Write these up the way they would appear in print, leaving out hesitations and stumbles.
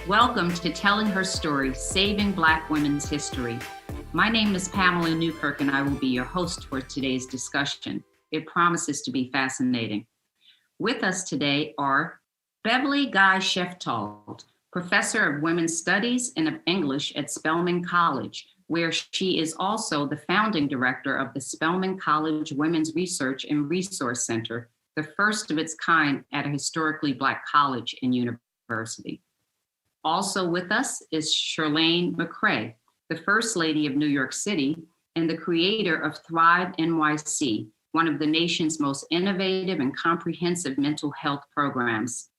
Welcome to Telling Her Story, Saving Black Women's History. My name is Pamela Newkirk, and I will be your host for today's discussion. It promises to be fascinating. With us today are Beverly Guy-Sheftall, Professor of Women's Studies and of English at Spelman College, where she is also the founding director of the Spelman College Women's Research and Resource Center, the first of its kind at a historically Black college and university. Also with us is Chirlane McCray, the First Lady of New York City and the creator of Thrive NYC, one of the nation's most innovative and comprehensive mental health programs.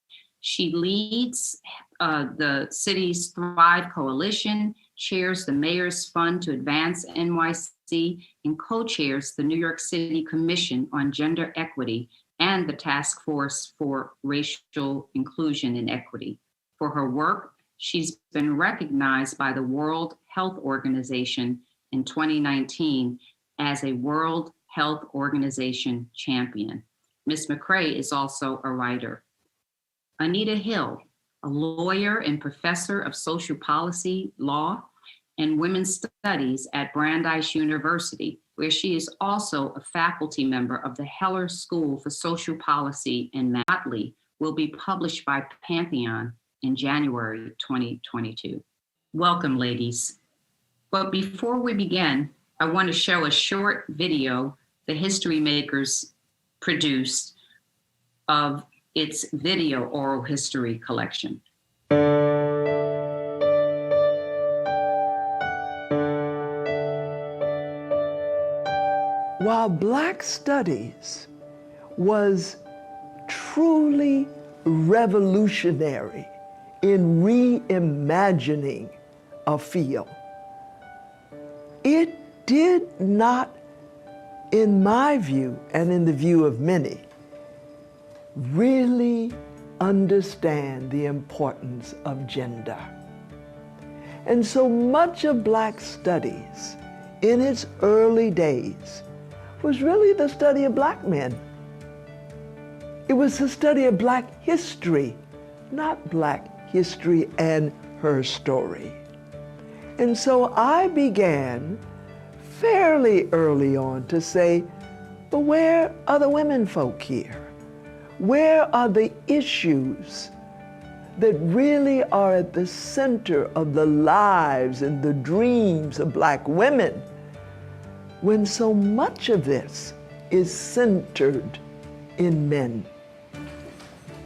She leads the city's Thrive Coalition, chairs the Mayor's Fund to Advance NYC, and co-chairs the New York City Commission on Gender Equity and the Task Force for Racial Inclusion and Equity. For her work, she's been recognized by the World Health Organization in 2019 as a World Health Organization champion. Ms. McCray is also a writer. Anita Hill, a lawyer and professor of social policy, law, and women's studies at Brandeis University, where she is also a faculty member of the Heller School for Social Policy in Motley, will be published by Pantheon in January 2022. Welcome, ladies. But before we begin, I want to show a short video the HistoryMakers produced of its video oral history collection. While Black studies was truly revolutionary in reimagining a field, it did not, in my view and in the view of many, really understand the importance of gender. And so much of Black studies in its early days was really the study of Black men. It was the study of Black history, not Black history and her story. And so I began fairly early on to say, but where are the women folk here? Where are the issues that really are at the center of the lives and the dreams of Black women, when so much of this is centered in men?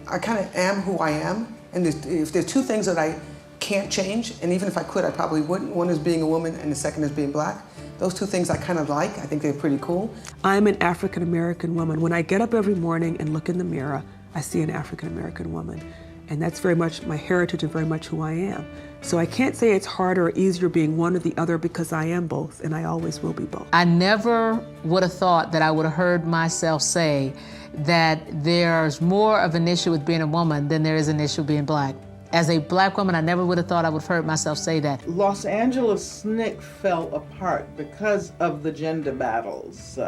I kind of am who I am, and if there's two things that I can't change, and even if I could, I probably wouldn't. One is being a woman, and the second is being Black. Those two things I kind of like. I think they're pretty cool. I'm an African-American woman. When I get up every morning and look in the mirror, I see an African-American woman. And that's very much my heritage and very much who I am. So I can't say it's harder or easier being one or the other, because I am both, and I always will be both. I never would have thought that I would have heard myself say that there's more of an issue with being a woman than there is an issue being Black. As a Black woman, I never would have thought I would have heard myself say that. Los Angeles SNCC fell apart because of the gender battles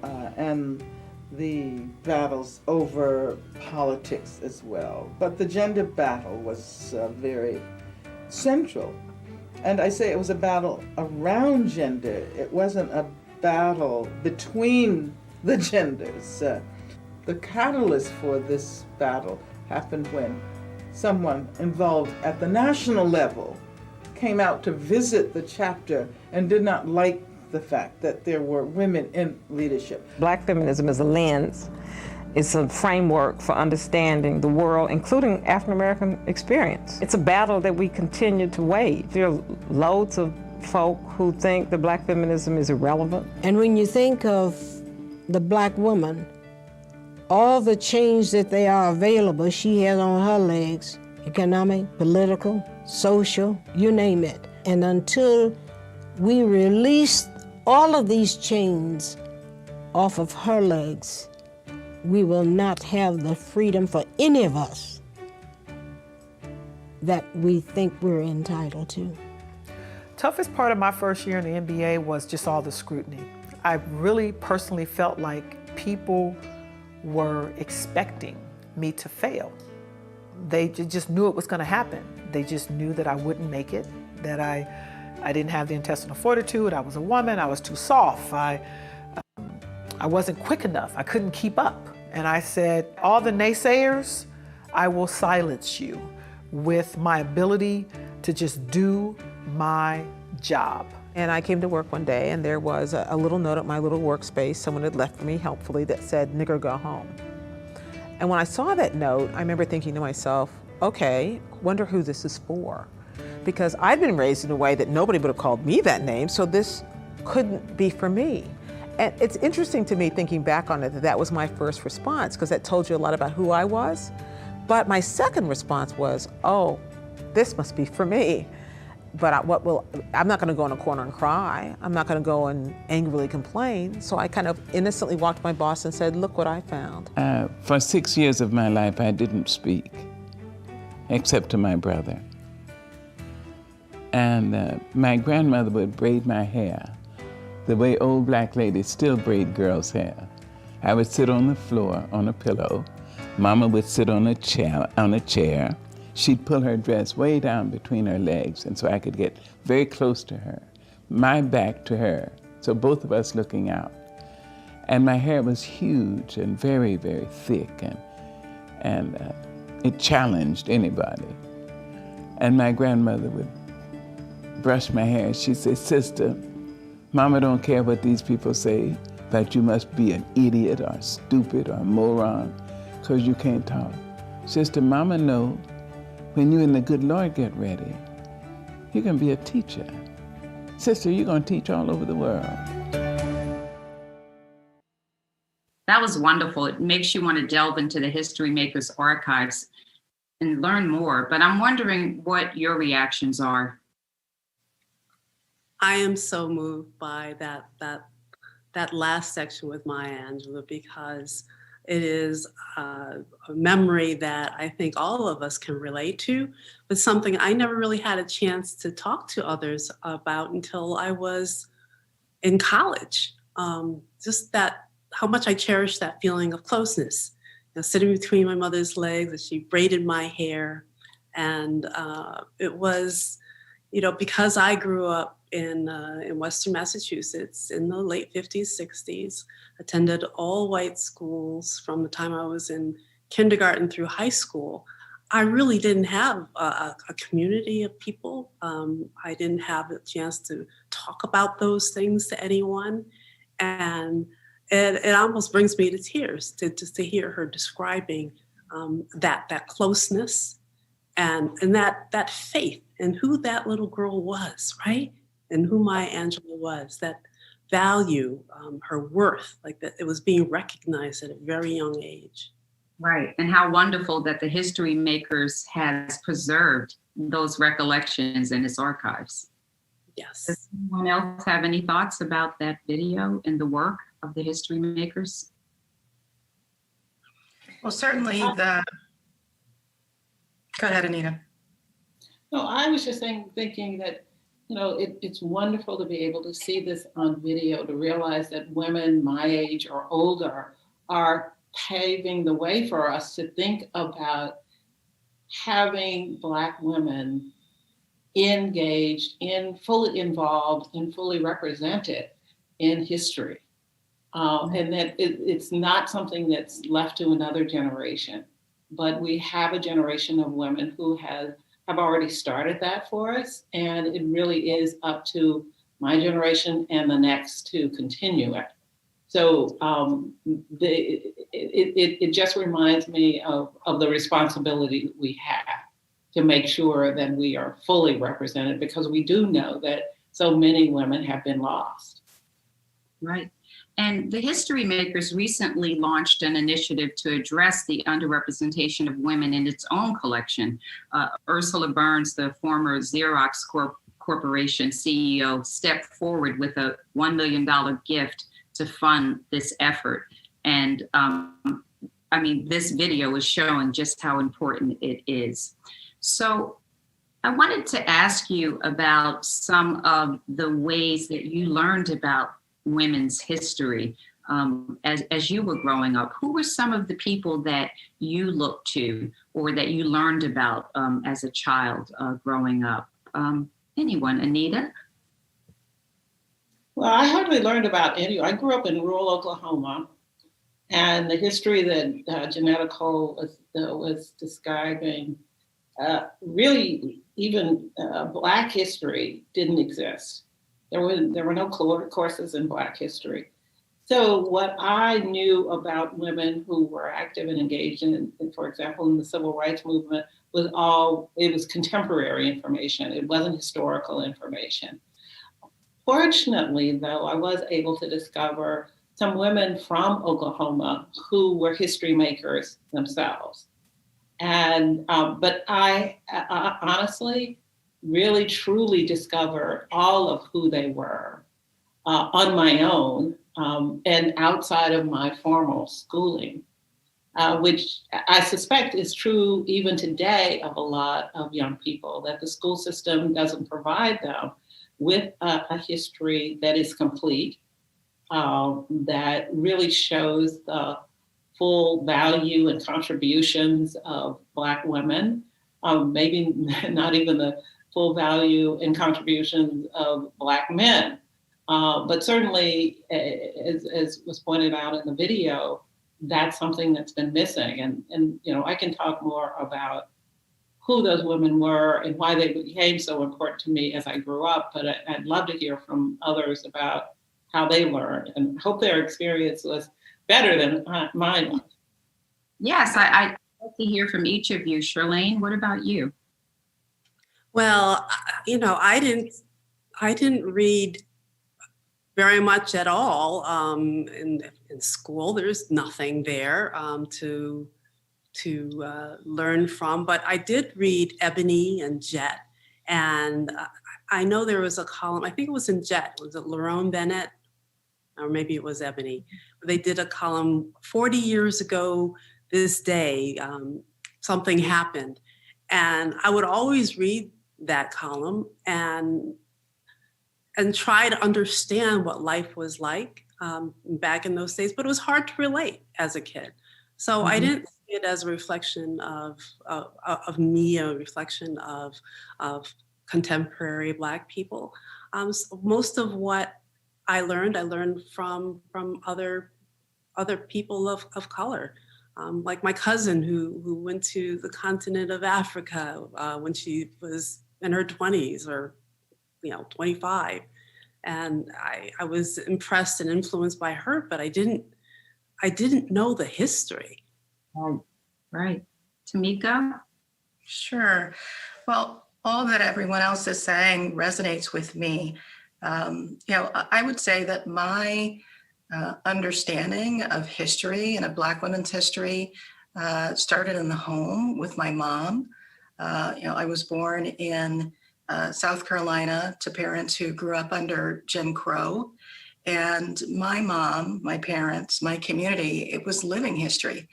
and the battles over politics as well. But the gender battle was very central. And I say it was a battle around gender. It wasn't a battle between the genders. The catalyst for this battle happened when someone involved at the national level came out to visit the chapter and did not like the fact that there were women in leadership. Black feminism is a lens. It's a framework for understanding the world, including African-American experience. It's a battle that we continue to wage. There are loads of folk who think that Black feminism is irrelevant. And when you think of the Black woman, all the change that they are available, she has on her legs, economic, political, social, you name it. And until we release all of these chains off of her legs, we will not have the freedom for any of us that we think we're entitled to. Toughest part of my first year in the MBA was just all the scrutiny. I really personally felt like people were expecting me to fail. they just knew it was going to happen. They just knew that I wouldn't make it, that I didn't have the intestinal fortitude, I was a woman, I was too soft, I wasn't quick enough, I couldn't keep up. And I said, all the naysayers, I will silence you with my ability to just do my job. And I came to work one day and there was a little note at my little workspace someone had left for me helpfully that said, "Nigger, go home." And when I saw that note, I remember thinking to myself, okay, wonder who this is for. Because I'd been raised in a way that nobody would have called me that name, so this couldn't be for me. And it's interesting to me thinking back on it that was my first response, because that told you a lot about who I was. But my second response was, oh, this must be for me. But I'm not going to go in a corner and cry. I'm not going to go and angrily complain. So I kind of innocently walked to my boss and said, look what I found. For 6 years of my life, I didn't speak, except to my brother. And my grandmother would braid my hair the way old black ladies still braid girls' hair. I would sit on the floor on a pillow. Mama would sit on a chair. She'd pull her dress way down between her legs, and so I could get very close to her, my back to her, so both of us looking out. And my hair was huge and very, very thick, and it challenged anybody. And my grandmother would brush my hair. She'd say, "Sister, Mama don't care what these people say, but you must be an idiot or stupid or moron, because you can't talk. Sister, Mama know when you and the good Lord get ready, you're going to be a teacher. Sister, you're going to teach all over the world." That was wonderful. It makes you want to delve into the HistoryMakers archives and learn more. But I'm wondering what your reactions are. I am so moved by that last section with Maya Angelou, because it is a memory that I think all of us can relate to, but something I never really had a chance to talk to others about until I was in college. Just that, how much I cherish that feeling of closeness. You know, sitting between my mother's legs as she braided my hair. And it was, you know, because I grew up in Western Massachusetts in the late 50s, 60s, attended all white schools from the time I was in kindergarten through high school. I really didn't have a community of people. I didn't have the chance to talk about those things to anyone. And it almost brings me to tears just to hear her describing that closeness and that faith in who that little girl was, right? And who Maya Angelou was, that value, her worth, like that it was being recognized at a very young age. Right, and how wonderful that the HistoryMakers has preserved those recollections in its archives. Yes. Does anyone else have any thoughts about that video and the work of the HistoryMakers? Well, certainly Go ahead, Anita. No, I was just thinking that, you know, it's wonderful to be able to see this on video, to realize that women my age or older are paving the way for us to think about having Black women engaged, fully involved, and fully represented in history. And that it's not something that's left to another generation, but we have a generation of women who have already started that for us. And it really is up to my generation and the next to continue it. So it just reminds me of the responsibility we have to make sure that we are fully represented, because we do know that so many women have been lost. Right. And the HistoryMakers recently launched an initiative to address the underrepresentation of women in its own collection. Ursula Burns, the former Xerox Corporation CEO, stepped forward with a $1 million gift to fund this effort. And I mean, this video is showing just how important it is. So I wanted to ask you about some of the ways that you learned about women's history. as you were growing up? Who were some of the people that you looked to or that you learned about as a child growing up? Anyone, Anita? Well, I hardly learned about any. I grew up in rural Oklahoma, and the history that Janetta Cole was describing, really even Black history didn't exist. There were no courses in Black history. So what I knew about women who were active and engaged in, for example, in the civil rights movement, it was contemporary information. It wasn't historical information. Fortunately, though, I was able to discover some women from Oklahoma who were history makers themselves. And, but I honestly really truly discovered all of who they were on my own and outside of my formal schooling, which I suspect is true even today of a lot of young people, that the school system doesn't provide them with a history that is complete, that really shows the full value and contributions of Black women, maybe not even the full value and contributions of Black men. But certainly, as was pointed out in the video, that's something that's been missing. And you know, I can talk more about who those women were and why they became so important to me as I grew up, but I'd love to hear from others about how they learned, and hope their experience was better than mine was. Yes, I'd like to hear from each of you. Chirlane, what about you? Well, you know, I didn't read very much at all in school. There's nothing there to learn from, but I did read Ebony and Jet, and I know there was a column, I think it was in Jet, was it Lerone Bennett? Or maybe it was Ebony. They did a column 40 years ago this day, something happened. And I would always read that column and try to understand what life was like back in those days, but it was hard to relate as a kid. So I didn't see it as a reflection of me, a reflection of contemporary Black people. So most of what I learned from other people of color, like my cousin who went to the continent of Africa when she was in her 20s or 25, and I was impressed and influenced by her, but I didn't know the history. Right. Tamiko? Sure. Well, all that everyone else is saying resonates with me. I would say that my understanding of history and of Black women's history started in the home with my mom. I was born in South Carolina to parents who grew up under Jim Crow. And my mom, my parents, my community, it was living history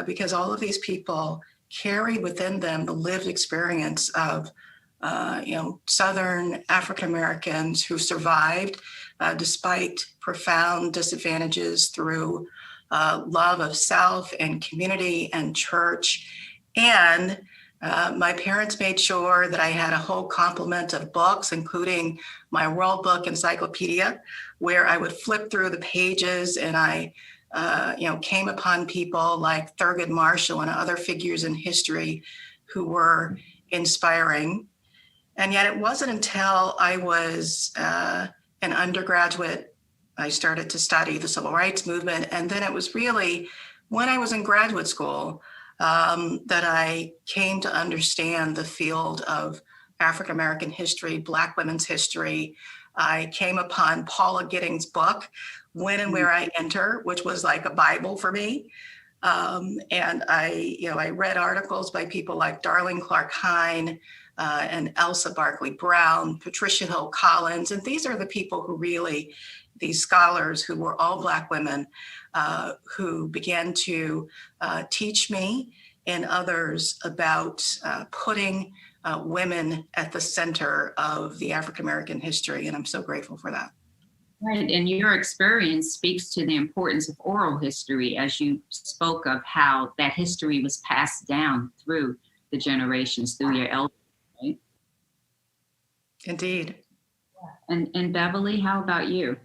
because all of these people carried within them the lived experience of Southern African Americans who survived despite profound disadvantages through love of self and community and church. And my parents made sure that I had a whole complement of books, including my World Book Encyclopedia, where I would flip through the pages and I came upon people like Thurgood Marshall and other figures in history who were inspiring. And yet it wasn't until I was an undergraduate, I started to study the civil rights movement. And then it was really when I was in graduate school that I came to understand the field of African American history, Black women's history. I came upon Paula Gidding's book, When and Where I Enter, which was like a Bible for me. And I read articles by people like Darlene Clark Hine and Elsa Barkley Brown, Patricia Hill Collins. And these are the people who really, these scholars who were all Black women who began to teach me and others about putting women at the center of the African American history. And I'm so grateful for that. Right, and your experience speaks to the importance of oral history, as you spoke of how that history was passed down through the generations, through your elders, right? Indeed. And Beverly, how about you?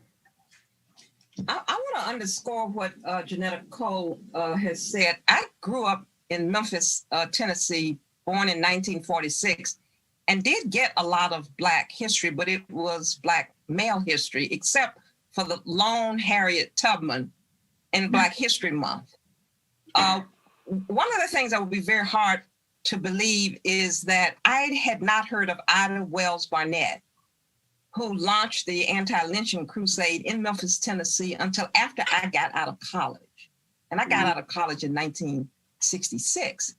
I want to underscore what Janetta Cole has said. I grew up in Memphis, Tennessee, born in 1946, and did get a lot of Black history, but it was Black male history, except for the lone Harriet Tubman in Black History Month. One of the things that would be very hard to believe is that I had not heard of Ida Wells Barnett, who launched the anti-lynching crusade in Memphis, Tennessee, until after I got out of college. And I got out of college in 1966.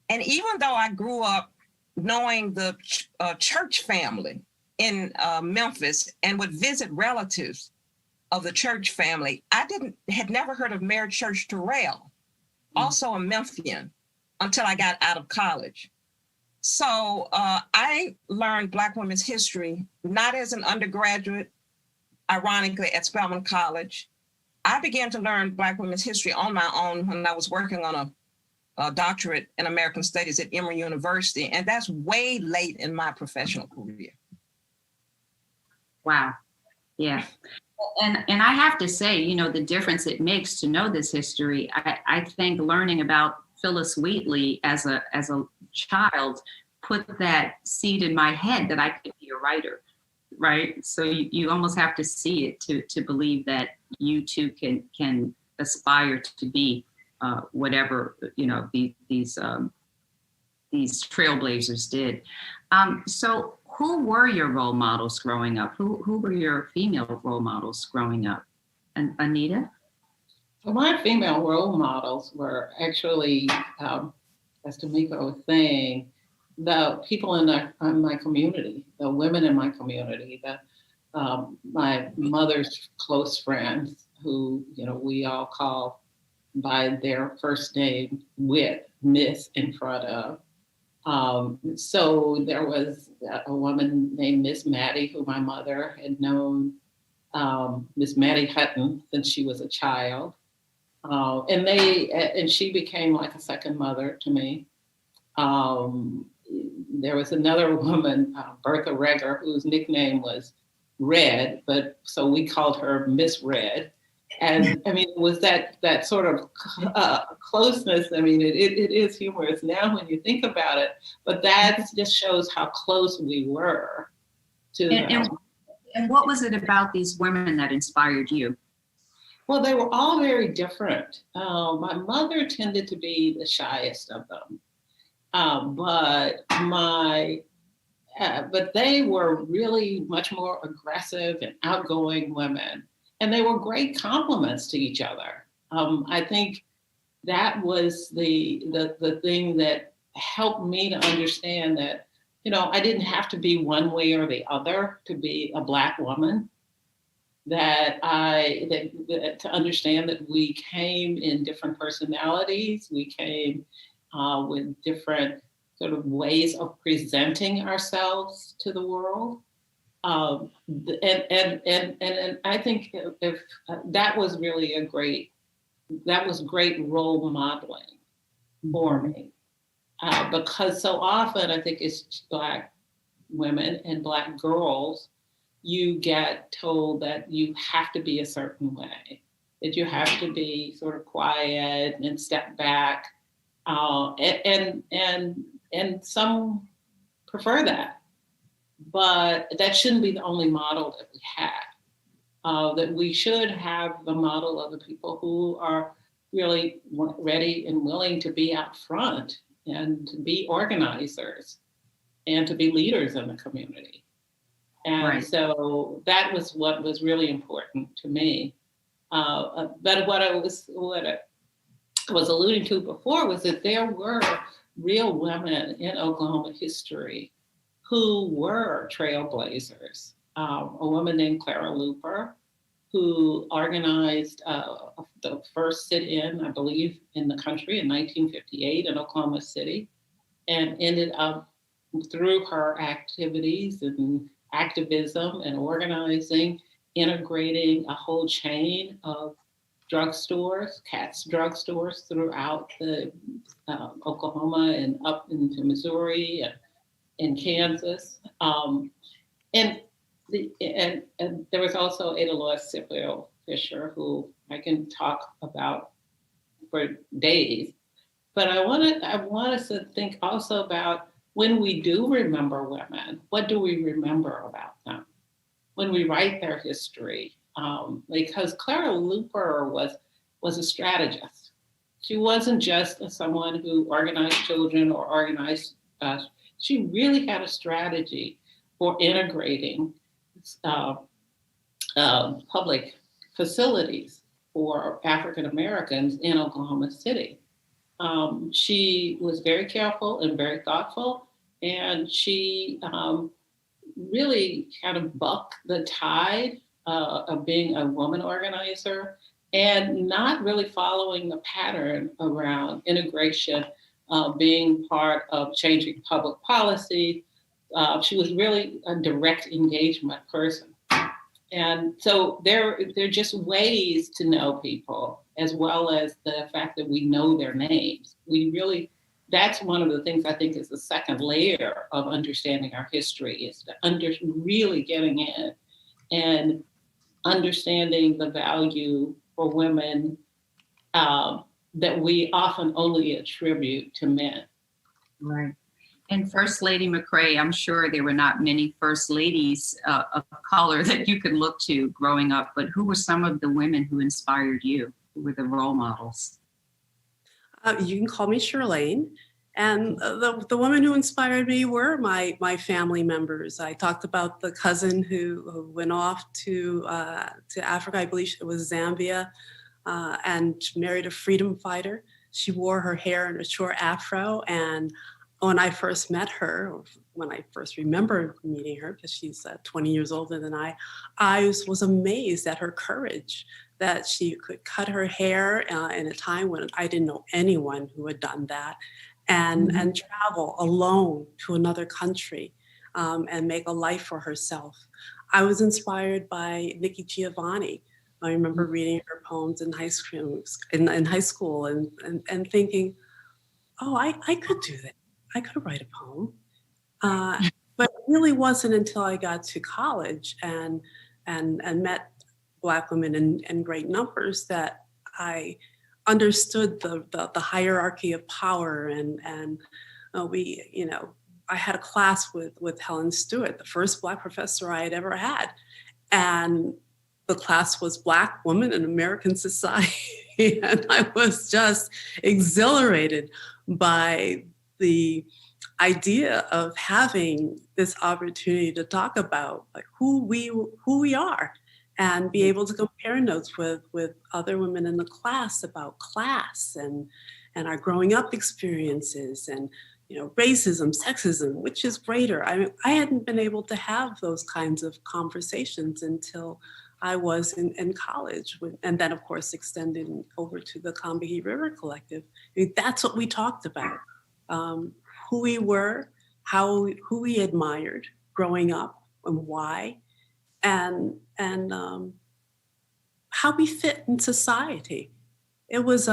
And even though I grew up knowing the church family in Memphis and would visit relatives of the church family, I had never heard of Mary Church Terrell, also a Memphian, until I got out of college. So I learned Black women's history, not as an undergraduate, ironically, at Spelman College. I began to learn Black women's history on my own when I was working on a doctorate in American Studies at Emory University, and that's way late in my professional career. Wow. Yeah. And I have to say, you know, the difference it makes to know this history, I think learning about Phyllis Wheatley as a child put that seed in my head that I could be a writer, right? So you almost have to see it to believe that you too can aspire to be whatever, you know, these trailblazers did. So who were your role models growing up? Who were your female role models growing up? And Anita? Well, my female role models were actually, as Tamiko was saying, the people in my community, the women in my community, my mother's close friends who, you know, we all call by their first name with Miss in front of. So there was a woman named Miss Maddie, who my mother had known, Miss Maddie Hutton, since she was a child. And she became like a second mother to me. There was another woman, Bertha Regger, whose nickname was Red, but so we called her Miss Red. And I mean, it was that sort of closeness. I mean, it is humorous now when you think about it, but that just shows how close we were to them. And what was it about these women that inspired you? Well, they were all very different. My mother tended to be the shyest of them, but they were really much more aggressive and outgoing women. And they were great compliments to each other. I think that was the thing that helped me to understand that, you know, I didn't have to be one way or the other to be a Black woman. That to understand that we came in different personalities, we came with different sort of ways of presenting ourselves to the world. And I think if that was really great role modeling for me, because so often I think it's Black women and Black girls, you get told that you have to be a certain way, that you have to be sort of quiet and step back, and some prefer that. But that shouldn't be the only model that we have. That we should have the model of the people who are really ready and willing to be out front and to be organizers and to be leaders in the community. And right. So that was what was really important to me. But what I was alluding to before was that there were real women in Oklahoma history who were trailblazers. A woman named Clara Luper, who organized the first sit-in, I believe, in the country in 1958 in Oklahoma City, and ended up through her activities and activism and organizing, integrating a whole chain of drugstores, Katz drugstores throughout the Oklahoma and up into Missouri and Kansas. And there was also Ada Lois Scipio Fisher, who I can talk about for days. But I want us to think also about when we do remember women, what do we remember about them? When we write their history, because Clara Luper was a strategist. She wasn't just someone who organized children or organized, she really had a strategy for integrating public facilities for African Americans in Oklahoma City. She was very careful and very thoughtful, and she really kind of bucked the tide of being a woman organizer and not really following the pattern around integration, being part of changing public policy. She was really a direct engagement person. And so there are just ways to know people, as well as the fact that we know their names. That's one of the things I think is the second layer of understanding our history, is to really getting in and understanding the value for women that we often only attribute to men. Right. And First Lady McCray, I'm sure there were not many First Ladies of color that you could look to growing up, but who were some of the women who inspired you? Who were the role models? You can call me Chirlane. And the women who inspired me were my family members. I talked about the cousin who went off to Africa, I believe it was Zambia, and married a freedom fighter. She wore her hair in a short afro, and when I first met her, when I first remember meeting her, because she's 20 years older than I was amazed at her courage, that she could cut her hair in a time when I didn't know anyone who had done that, and travel alone to another country and make a life for herself. I was inspired by Nikki Giovanni. I remember reading her poems in high school and thinking, oh, I could do that. I could write a poem. But it really wasn't until I got to college and met Black women in great numbers that I understood the hierarchy of power. And I had a class with Helen Stewart, the first Black professor I had ever had. And the class was Black Women in American Society. And I was just exhilarated by the idea of having this opportunity to talk about like who we are and be able to compare notes with other women in the class about class and our growing up experiences and racism, sexism, which is greater. I hadn't been able to have those kinds of conversations until I was in college, and then of course extended over to the Combahee River Collective. I mean, that's what we talked about. Who we were, who we admired growing up, and why, and how we fit in society. It was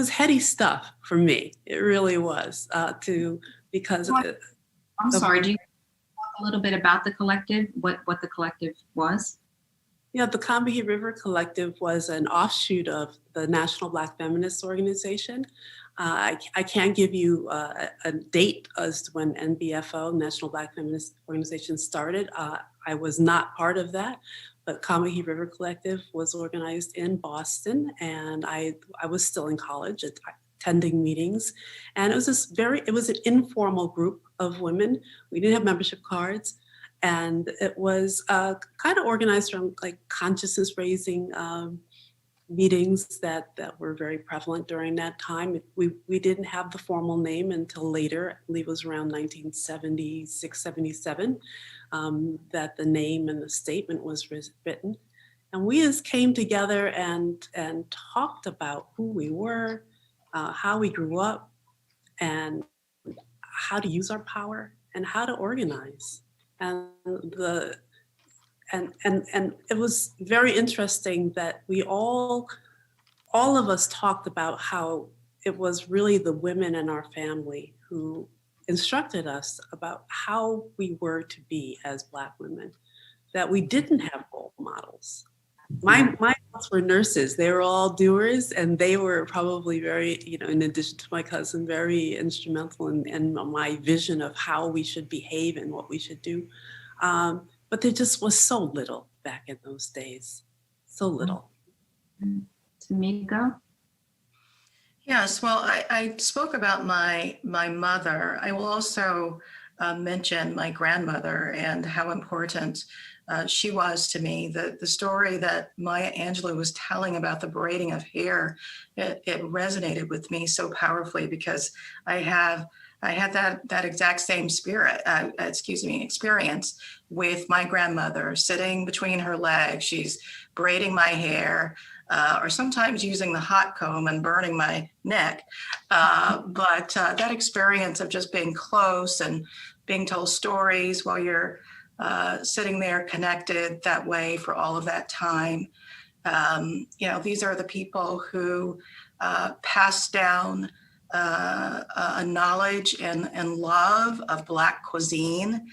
heady stuff for me. It really was because of it. I'm sorry. Do you talk a little bit about the collective? What the collective was? Yeah, the Combahee River Collective was an offshoot of the National Black Feminist Organization. I can't give you a date as to when NBFO, National Black Feminist Organization, started. I was not part of that, but Combahee River Collective was organized in Boston, and I was still in college attending meetings. And it was an informal group of women. We didn't have membership cards. And it was kind of organized around like consciousness raising meetings that were very prevalent during that time. We didn't have the formal name until later. I believe it was around 1976, 77, that the name and the statement was written. And we just came together and talked about who we were, how we grew up, and how to use our power and how to organize. And and it was very interesting that we all of us talked about how it was really the women in our family who instructed us about how we were to be as Black women, that we didn't have role models. My aunts were nurses. They were all doers, and they were probably very, in addition to my cousin, very instrumental in my vision of how we should behave and what we should do. But there just was so little back in those days, so little. Tamiko? Yes, well, I spoke about my mother. I will also mention my grandmother and how important she was to me. The story that Maya Angelou was telling about the braiding of hair, it resonated with me so powerfully because I had that exact same experience with my grandmother sitting between her legs. She's braiding my hair, or sometimes using the hot comb and burning my neck. But that experience of just being close and being told stories while you're sitting there connected that way for all of that time. These are the people who passed down a knowledge and love of Black cuisine.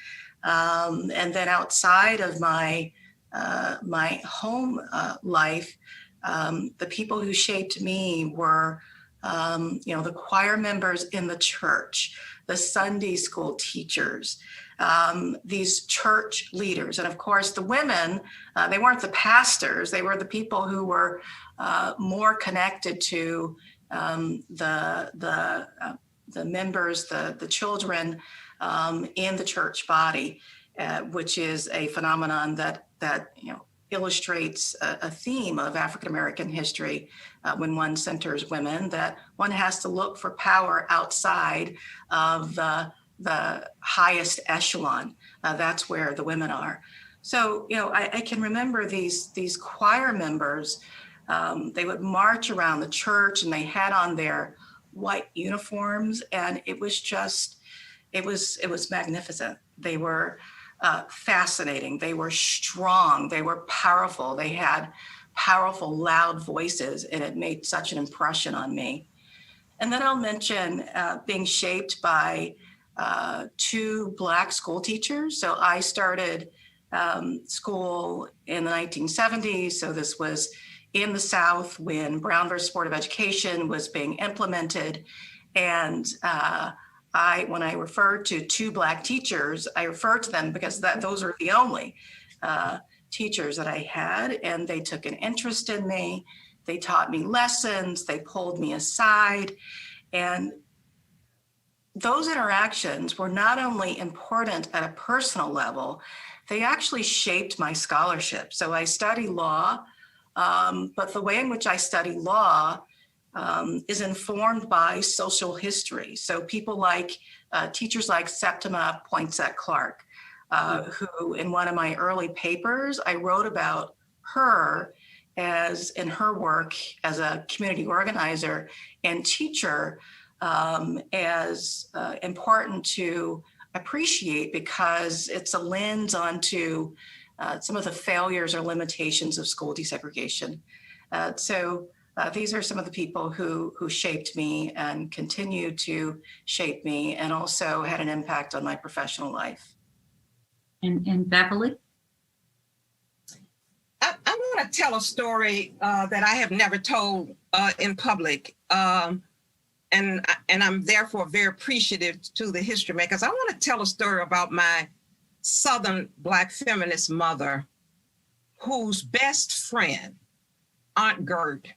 And then outside of my home life, the people who shaped me were, the choir members in the church, the Sunday school teachers, these church leaders. And of course, the women, they weren't the pastors, they were the people who were more connected to the members, the children in the church body, which is a phenomenon that illustrates a theme of African-American history when one centers women, that one has to look for power outside of the highest echelon. That's where the women are. So, I can remember these choir members, they would march around the church and they had on their white uniforms, and it was magnificent. They were fascinating. They were strong. They were powerful. They had powerful, loud voices, and it made such an impression on me. And then I'll mention being shaped by two Black school teachers. So I started school in the 1970s. So this was in the South when Brown versus Board of Education was being implemented. And when I refer to two Black teachers, I refer to them because those are the only teachers that I had, and they took an interest in me. They taught me lessons, they pulled me aside, and those interactions were not only important at a personal level, they actually shaped my scholarship. So I study law, but the way in which I study law is informed by social history. So people like teachers like Septima Poinsett-Clark, who in one of my early papers, I wrote about her as in her work as a community organizer and teacher as important to appreciate because it's a lens onto some of the failures or limitations of school desegregation. So these are some of the people who shaped me and continue to shape me and also had an impact on my professional life. And Beverly? I want to tell a story that I have never told in public. And I'm therefore very appreciative to the HistoryMakers. I want to tell a story about my Southern Black feminist mother, whose best friend, Aunt Gert,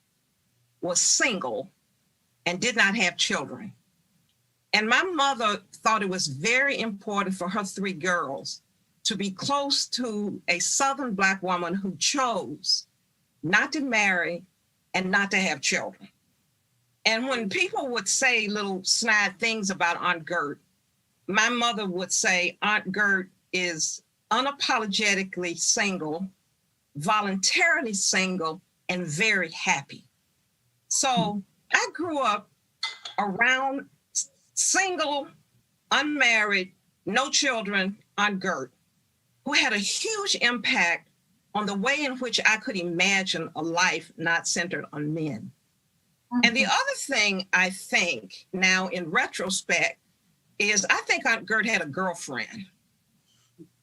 was single and did not have children. And my mother thought it was very important for her three girls to be close to a Southern Black woman who chose not to marry and not to have children. And when people would say little snide things about Aunt Gert, my mother would say Aunt Gert is unapologetically single, voluntarily single, and very happy. So I grew up around single, unmarried, no children Aunt Gert, who had a huge impact on the way in which I could imagine a life not centered on men. And the other thing I think now in retrospect is I think Aunt Gert had a girlfriend.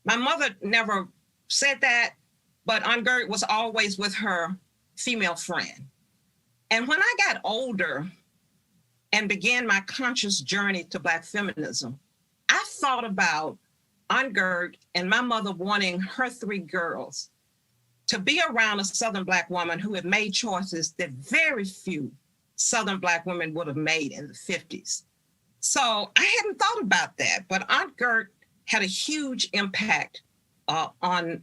My mother never said that, but Aunt Gert was always with her female friend. And when I got older and began my conscious journey to Black feminism, I thought about Aunt Gert and my mother wanting her 3 girls to be around a Southern Black woman who had made choices that very few Southern Black women would have made in the 50s. So I hadn't thought about that, but Aunt Gert had a huge impact on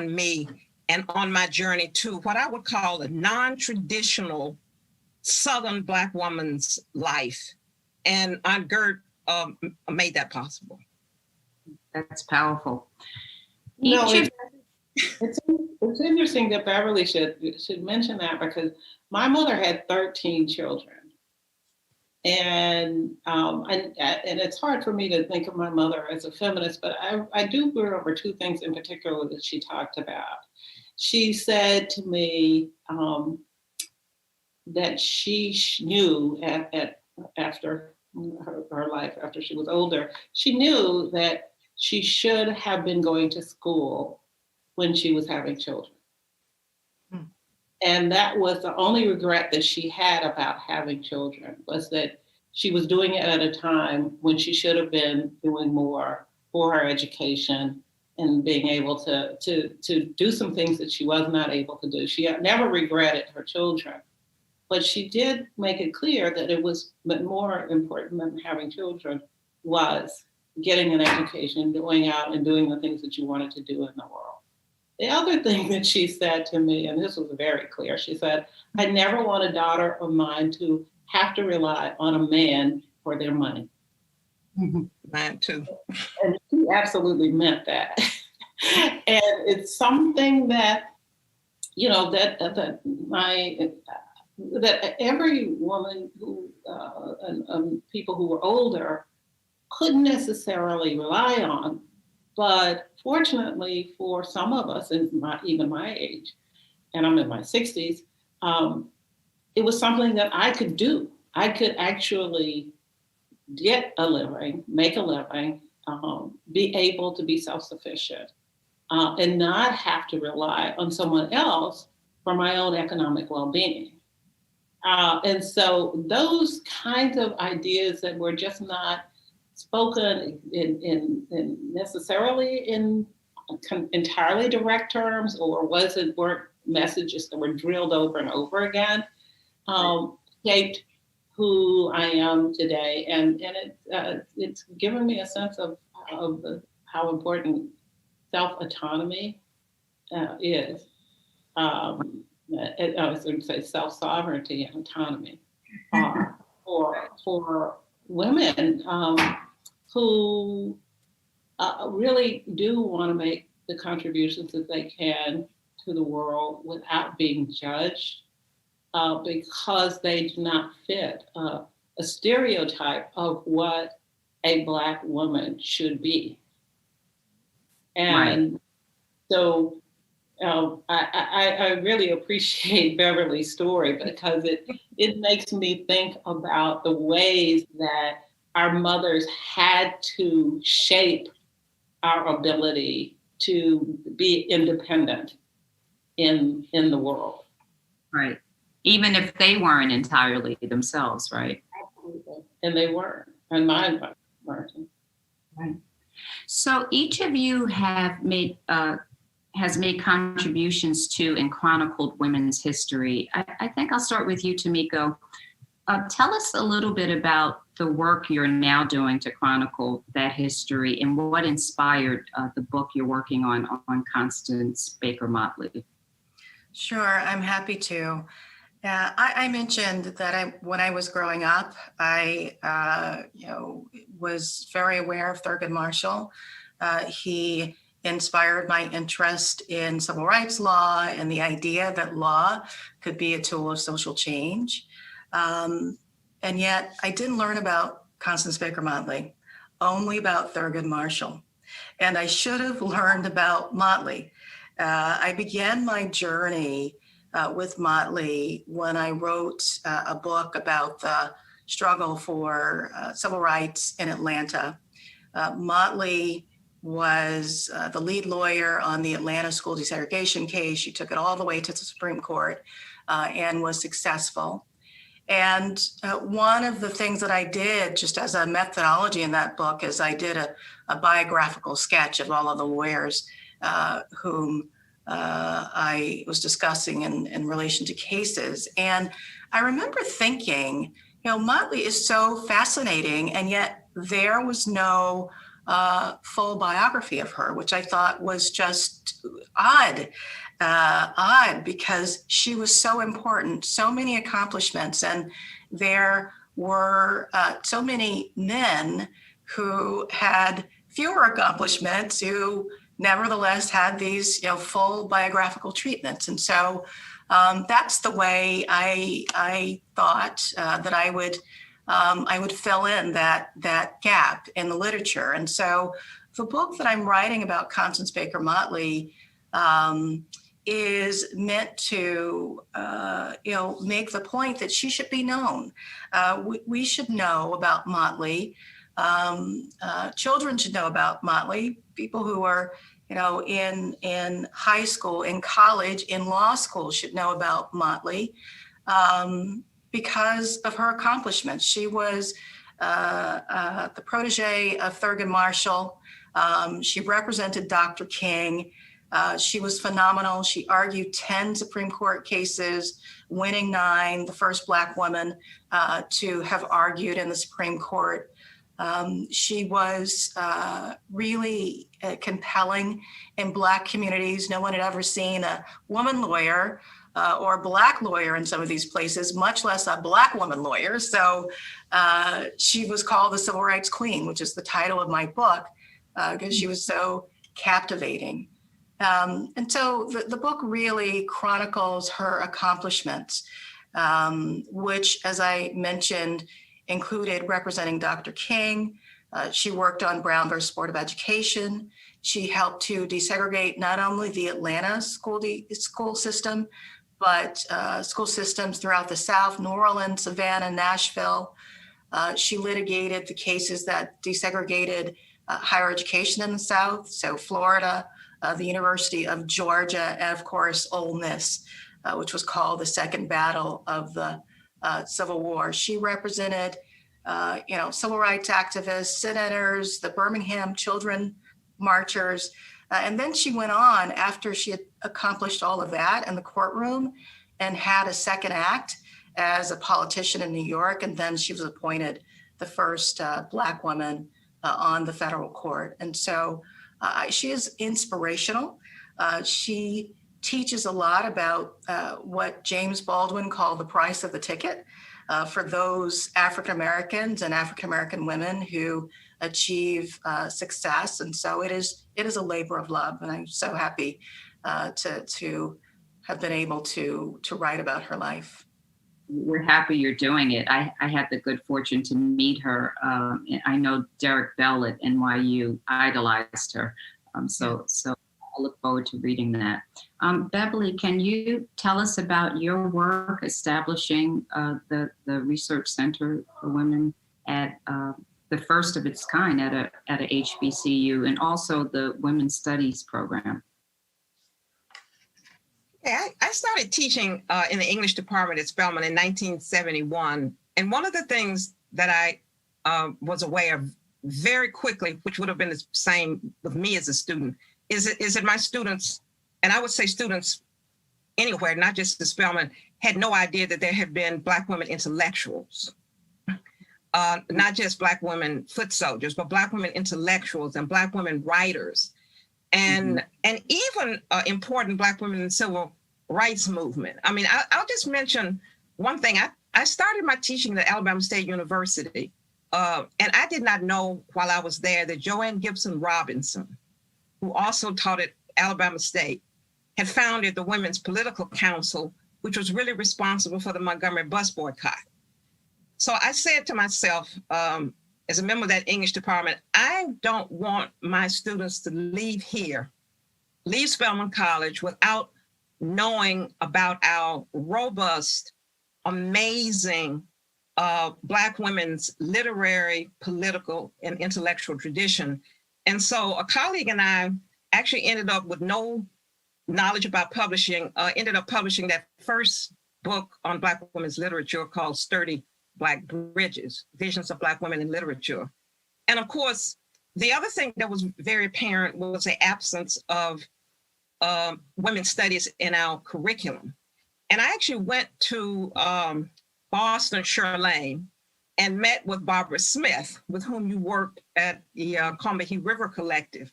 me and on my journey to what I would call a non-traditional Southern Black woman's life. And Aunt Gert made that possible. That's powerful. It's interesting that Beverly should mention that, because my mother had 13 children. And it's hard for me to think of my mother as a feminist, but I do remember 2 things in particular that she talked about. She said to me that she knew after her life, after she was older, she knew that she should have been going to school when she was having children. And that was the only regret that she had about having children, was that she was doing it at a time when she should have been doing more for her education and being able to do some things that she was not able to do. She never regretted her children, but she did make it clear that it was more important than having children was getting an education, going out and doing the things that you wanted to do in the world. The other thing that she said to me, and this was very clear, she said, I never want a daughter of mine to have to rely on a man for their money. Mine too. And she absolutely meant that. And it's something that, you know, that every woman who, people who were older couldn't necessarily rely on. But fortunately for some of us, and even my age, and I'm in my 60s, it was something that I could do. I could actually get a living, make a living, be able to be self-sufficient, and not have to rely on someone else for my own economic well-being. And so those kinds of ideas that were just not spoken in necessarily in entirely direct terms, or weren't messages that were drilled over and over again, shaped who I am today, and it's given me a sense of how important self-autonomy is. I was going to say self-sovereignty and autonomy for women who really do want to make the contributions that they can to the world without being judged, because they do not fit a stereotype of what a Black woman should be. And so I really appreciate Beverly's story, because it makes me think about the ways that our mothers had to shape our ability to be independent in the world. Right. Even if they weren't entirely themselves, right? Absolutely. And they weren't. And mine weren't. Right. So each of you has made contributions to and chronicled women's history. I think I'll start with you, Tamiko. Tell us a little bit about the work you're now doing to chronicle that history, and what inspired the book you're working on Constance Baker Motley. Sure, I'm happy to. I mentioned that when I was growing up, I was very aware of Thurgood Marshall. He inspired my interest in civil rights law and the idea that law could be a tool of social change. And yet I didn't learn about Constance Baker Motley, only about Thurgood Marshall. And I should have learned about Motley. I began my journey with Motley when I wrote a book about the struggle for civil rights in Atlanta. Motley was the lead lawyer on the Atlanta school desegregation case. She took it all the way to the Supreme Court and was successful. And one of the things that I did just as a methodology in that book is I did a biographical sketch of all of the lawyers whom I was discussing in relation to cases. And I remember thinking, Motley is so fascinating, and yet there was no full biography of her, which I thought was just odd because she was so important, so many accomplishments, and there were so many men who had fewer accomplishments who nevertheless had these full biographical treatments. And so that's the way I thought that I would fill in that gap in the literature. And so the book that I'm writing about Constance Baker Motley is meant to, make the point that she should be known. We should know about Motley. Children should know about Motley. People who are, in high school, in college, in law school should know about Motley because of her accomplishments. She was the protege of Thurgood Marshall. She represented Dr. King. She was phenomenal. She argued 10 Supreme Court cases, winning 9, the first Black woman to have argued in the Supreme Court. She was really compelling in Black communities. No one had ever seen a woman lawyer or a Black lawyer in some of these places, much less a Black woman lawyer. So she was called the Civil Rights Queen, which is the title of my book, because she was so captivating. And so the book really chronicles her accomplishments, which, as I mentioned, included representing Dr. King. She worked on Brown versus Board of Education. She helped to desegregate not only the Atlanta school system, but school systems throughout the South, New Orleans, Savannah, Nashville. She litigated the cases that desegregated higher education in the South, so Florida, the University of Georgia, and of course, Ole Miss, which was called the Second Battle of the Civil War. She represented, civil rights activists, senators, the Birmingham children marchers. And then she went on after she had accomplished all of that in the courtroom and had a second act as a politician in New York. And then she was appointed the first Black woman on the federal court. And so she is inspirational. She teaches a lot about what James Baldwin called the price of the ticket for those African Americans and African American women who achieve success. And so it is a labor of love. And I'm so happy to have been able to write about her life. We're happy you're doing it. I had the good fortune to meet her. I know Derek Bell at NYU idolized her. So I look forward to reading that. Beverly, can you tell us about your work establishing the Research Center for Women at the first of its kind at a HBCU, and also the Women's Studies program? Yeah, I started teaching in the English department at Spelman in 1971. And one of the things that I was aware of very quickly, which would have been the same with me as a student, is that my students, and I would say students anywhere, not just at Spelman, had no idea that there had been Black women intellectuals. Not just Black women foot soldiers, but Black women intellectuals and Black women writers. And even important Black women in the civil rights movement. I mean, I'll just mention one thing. I started my teaching at Alabama State University, and I did not know while I was there that Joanne Gibson Robinson, who also taught at Alabama State, had founded the Women's Political Council, which was really responsible for the Montgomery bus boycott. So I said to myself, as a member of that English department, I don't want my students to leave here leave Spelman College without knowing about our robust, amazing Black women's literary, political, and intellectual tradition. And so a colleague and I actually ended up with no knowledge about publishing, ended up publishing that first book on Black women's literature called Sturdy Black Bridges, Visions of Black Women in Literature. And of course, the other thing that was very apparent was the absence of women's studies in our curriculum. And I actually went to Boston, Chirlane, and met with Barbara Smith, with whom you worked at the Combahee River Collective.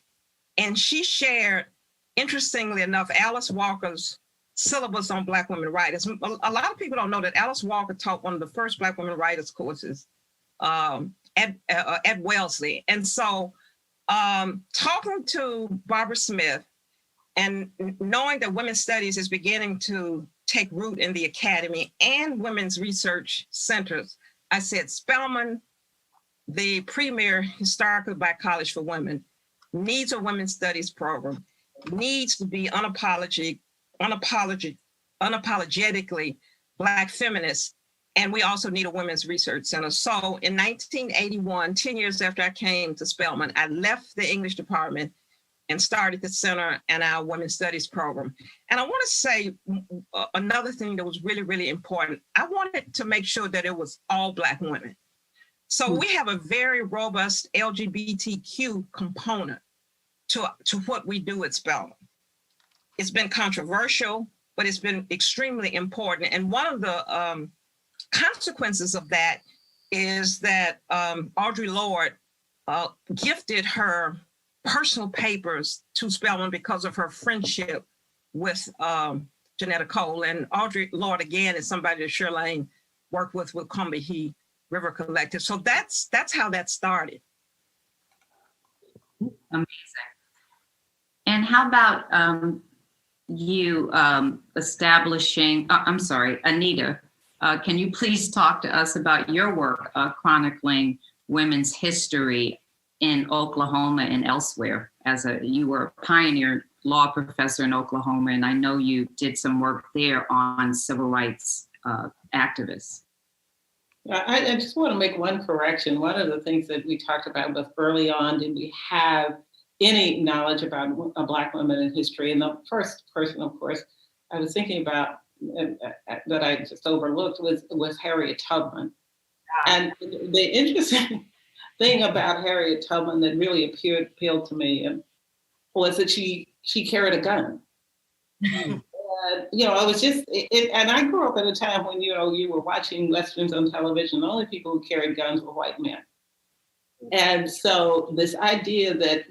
And she shared, interestingly enough, Alice Walker's syllabus on Black women writers. A lot of people don't know that Alice Walker taught one of the first Black women writers courses at Wellesley. And so talking to Barbara Smith and knowing that women's studies is beginning to take root in the academy and women's research centers, I said, Spelman, the premier historical Black college for women, needs a women's studies program, needs to be unapologetically Black feminist, and we also need a women's research center. So in 1981, 10 years after I came to Spelman, I left the English department and started the center and our women's studies program. And I want to say another thing that was really, really important. I wanted to make sure that it was all Black women. So we have a very robust LGBTQ component to what we do at Spelman. It's been controversial, but it's been extremely important. And one of the consequences of that is that Audre Lorde gifted her personal papers to Spelman because of her friendship with Janetta Cole. And Audre Lorde, again, is somebody that Chirlane worked with Combahee River Collective. So that's how that started. Amazing. And how about you establishing, I'm sorry, Anita, can you please talk to us about your work chronicling women's history in Oklahoma and elsewhere? You were a pioneer law professor in Oklahoma, and I know you did some work there on civil rights activists. I just want to make one correction. One of the things that we talked about was early on, did we have any knowledge about Black women in history? And the first person, of course, I was thinking about that I just overlooked was Harriet Tubman. And the interesting thing about Harriet Tubman that really appealed to me was that she carried a gun. And, it was just, and I grew up at a time when, you were watching Westerns on television. The only people who carried guns were white men. And so this idea that,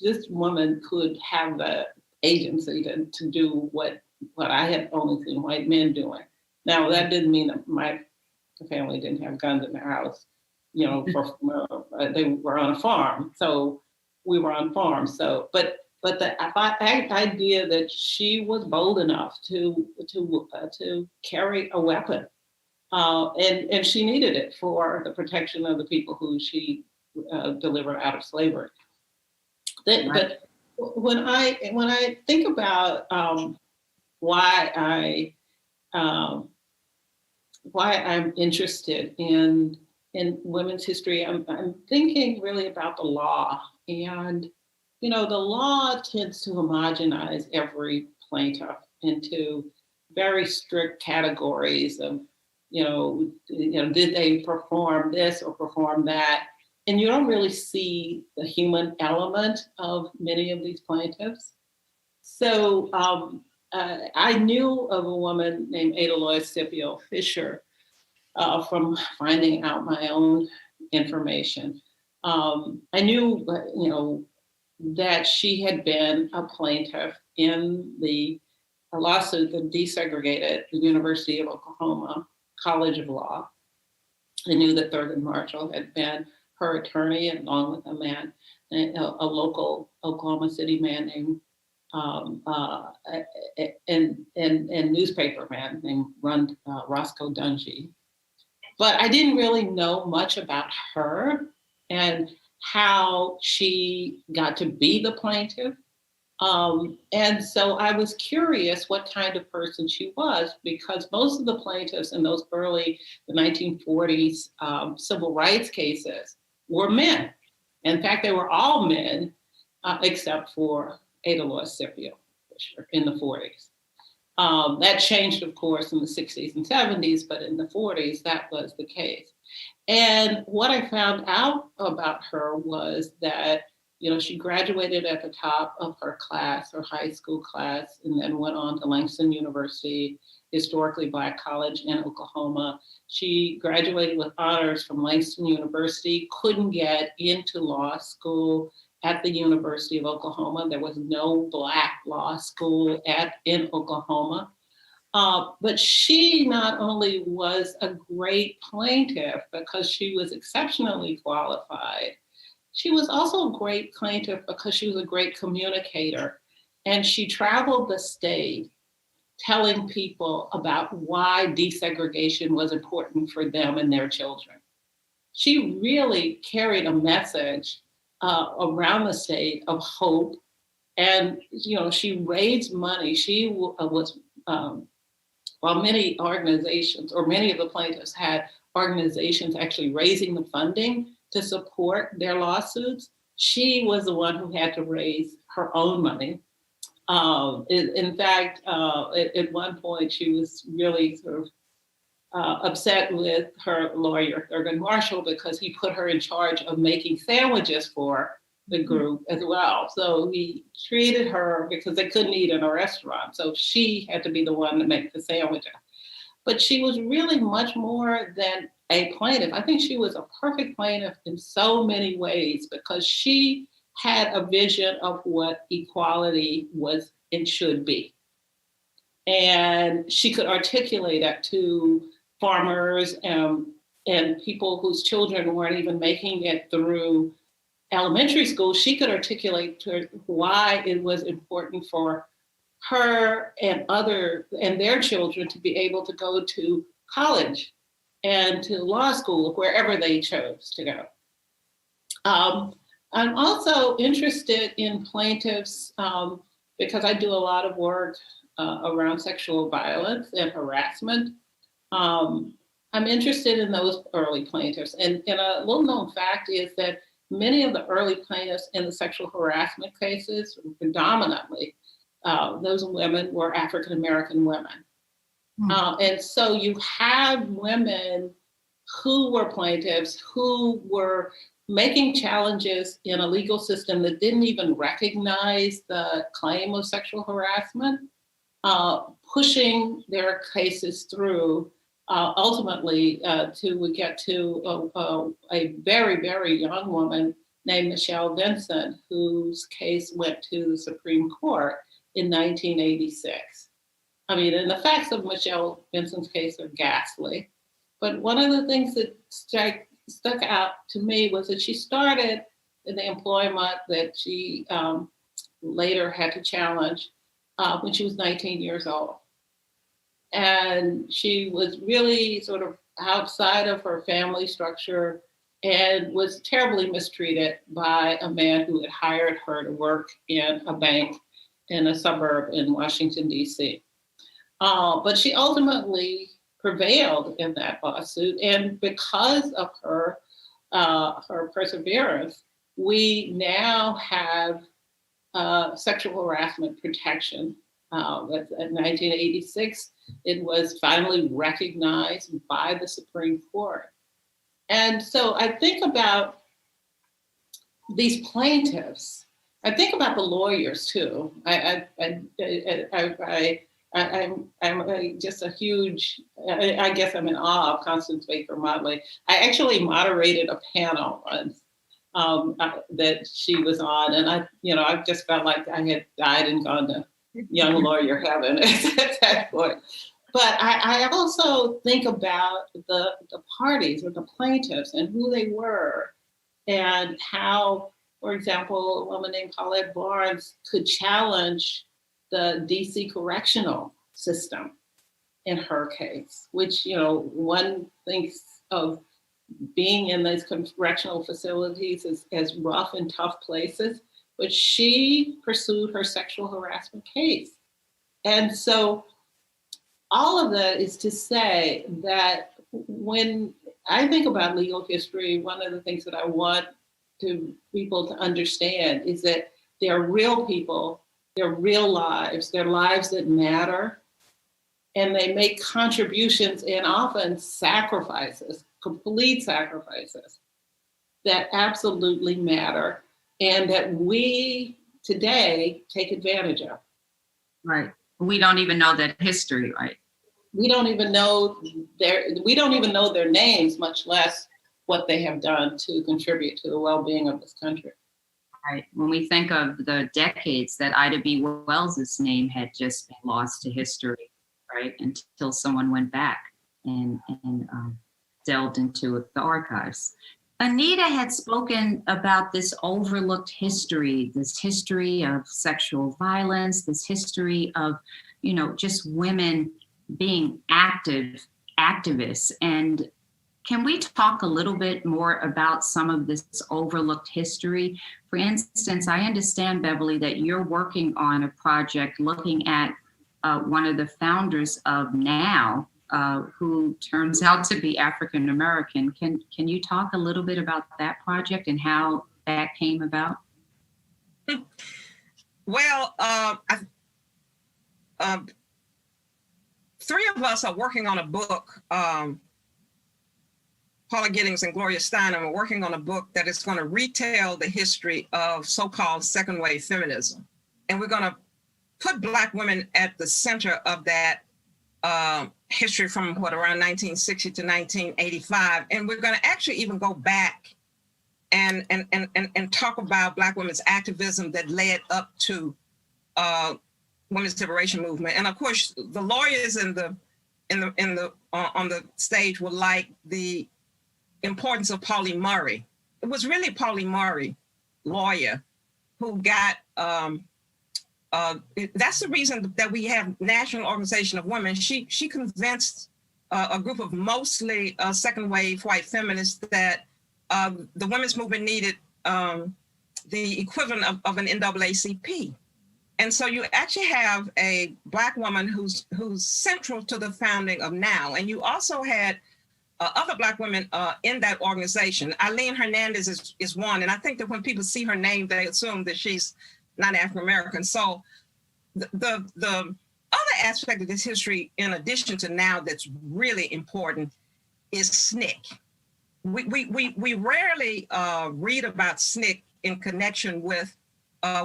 this woman could have the agency to do what I had only seen white men doing. Now, that didn't mean that my family didn't have guns in their house. They were on a farm, so we were on farms. So, but the idea that she was bold enough to carry a weapon, and she needed it for the protection of the people who she delivered out of slavery. But when I think about why I'm interested in women's history, I'm thinking really about the law. And, the law tends to homogenize every plaintiff into very strict categories of, did they perform this or perform that? And you don't really see the human element of many of these plaintiffs. So I knew of a woman named Ada Lois Scipio Fisher from finding out my own information. I knew, that she had been a plaintiff in a lawsuit that desegregated the University of Oklahoma College of Law. I knew that Thurgood Marshall had been her attorney, along with a man, a local Oklahoma City man named and newspaper man named Roscoe Dungy. But I didn't really know much about her and how she got to be the plaintiff. And so I was curious what kind of person she was, because most of the plaintiffs in those early, the 1940s civil rights cases were men. In fact, they were all men, except for Ada Lois Scipio Fisher in the 40s. That changed, of course, in the 60s and 70s, but in the 40s, that was the case. And what I found out about her was that, she graduated at the top of her class, her high school class, and then went on to Langston University, historically Black college in Oklahoma. She graduated with honors from Langston University, couldn't get into law school at the University of Oklahoma. There was no Black law school in Oklahoma. But she not only was a great plaintiff because she was exceptionally qualified, she was also a great plaintiff because she was a great communicator. And she traveled the state telling people about why desegregation was important for them and their children. She really carried a message around the state of hope. And, she raised money. She was, while many organizations, or many of the plaintiffs had organizations actually raising the funding to support their lawsuits, she was the one who had to raise her own money. In fact, at one point, she was really sort of upset with her lawyer, Thurgood Marshall, because he put her in charge of making sandwiches for the group as well. So he treated her, because they couldn't eat in a restaurant, so she had to be the one to make the sandwiches. But she was really much more than a plaintiff. I think she was a perfect plaintiff in so many ways, because she had a vision of what equality was and should be. And she could articulate that to farmers and people whose children weren't even making it through elementary school. She could articulate to why it was important for her and their children to be able to go to college and to law school, wherever they chose to go. I'm also interested in plaintiffs because I do a lot of work around sexual violence and harassment. I'm interested in those early plaintiffs. And a little known fact is that many of the early plaintiffs in the sexual harassment cases, predominantly, those women were African-American women. And so you have women who were plaintiffs who were making challenges in a legal system that didn't even recognize the claim of sexual harassment, pushing their cases through, ultimately to get to a very, very young woman named Michelle Vincent, whose case went to the Supreme Court in 1986. I mean, and the facts of Michelle Vincent's case are ghastly. But one of the things that stuck out to me was that she started in the employment that she later had to challenge when she was 19 years old. And she was really sort of outside of her family structure and was terribly mistreated by a man who had hired her to work in a bank in a suburb in Washington, D.C. But she ultimately prevailed in that lawsuit. And because of her perseverance, we now have sexual harassment protection. In 1986, it was finally recognized by the Supreme Court. And so I think about these plaintiffs. I think about the lawyers too. I'm just a huge, I guess I'm in awe of Constance Baker Motley. I actually moderated a panel once that she was on, and I just felt like I had died and gone to young lawyer heaven at that point. But I also think about the parties or the plaintiffs and who they were, and how, for example, a woman named Paulette Barnes could challenge the DC correctional system in her case, which, one thinks of being in these correctional facilities as rough and tough places, but she pursued her sexual harassment case. And so all of that is to say that when I think about legal history, one of the things that I want people to understand is that they're real people, they're real lives, they're lives that matter, and they make contributions and often sacrifices, complete sacrifices that absolutely matter and that we today take advantage of. Right. We don't even know that history, right? We don't even know their names, much less what they have done to contribute to the well-being of this country. Right. When we think of the decades that Ida B. Wells's name had just been lost to history, right, until someone went back and delved into the archives. Anita had spoken about this overlooked history, this history of sexual violence, this history of, just women being activists. And can we talk a little bit more about some of this overlooked history? For instance, I understand, Beverly, that you're working on a project looking at one of the founders of NOW, who turns out to be African American. Can you talk a little bit about that project and how that came about? Well, three of us are working on a book. Paula Giddings and Gloria Steinem are working on a book that is going to retell the history of so-called second wave feminism. And we're going to put Black women at the center of that history from around 1960 to 1985. And we're going to actually even go back and talk about Black women's activism that led up to women's liberation movement. And of course, the lawyers on the stage will like the importance of Pauli Murray. It was really Pauli Murray, lawyer, who got, that's the reason that we have National Organization of Women. She convinced a group of mostly second wave white feminists that the women's movement needed the equivalent of an NAACP. And so you actually have a Black woman who's central to the founding of NOW. And you also had other Black women in that organization. Eileen Hernandez is one. And I think that when people see her name, they assume that she's not African-American. So the other aspect of this history, in addition to NOW, that's really important is SNCC. We rarely read about SNCC in connection with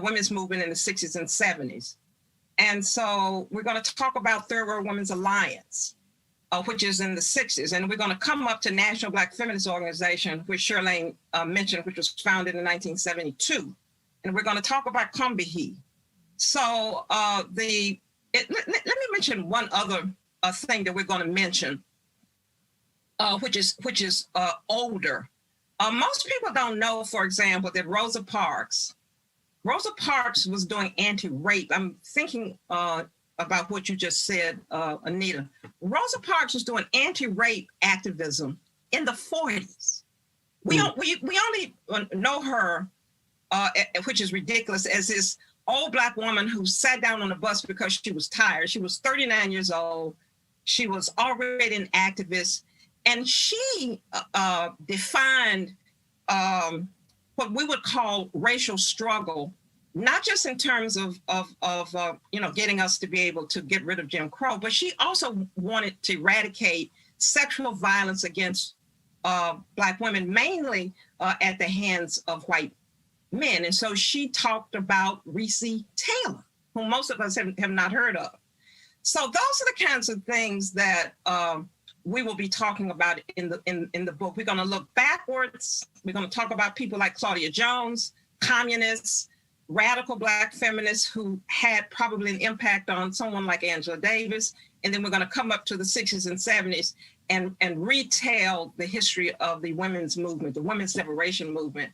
women's movement in the 60s and 70s. And so we're going to talk about Third World Women's Alliance, which is in the 60s. And we're going to come up to National Black Feminist Organization, which Chirlane mentioned, which was founded in 1972. And we're going to talk about Combahee. So let me mention one other thing that we're going to mention, which is older. Most people don't know, for example, that Rosa Parks was doing anti-rape. I'm thinking about what you just said, Anita. Rosa Parks was doing anti-rape activism in the 40s. We only know her, which is ridiculous, as this old Black woman who sat down on the bus because she was tired. She was 39 years old. She was already an activist, and she defined what we would call racial struggle, not just in terms of getting us to be able to get rid of Jim Crow, but she also wanted to eradicate sexual violence against Black women, mainly at the hands of white men. And so she talked about Recy Taylor, who most of us have not heard of. So those are the kinds of things that we will be talking about in the book. We're going to look backwards. We're going to talk about people like Claudia Jones, communists, radical Black feminists who had probably an impact on someone like Angela Davis. And then we're going to come up to the 60s and 70s and retell the history of the women's movement, the women's liberation movement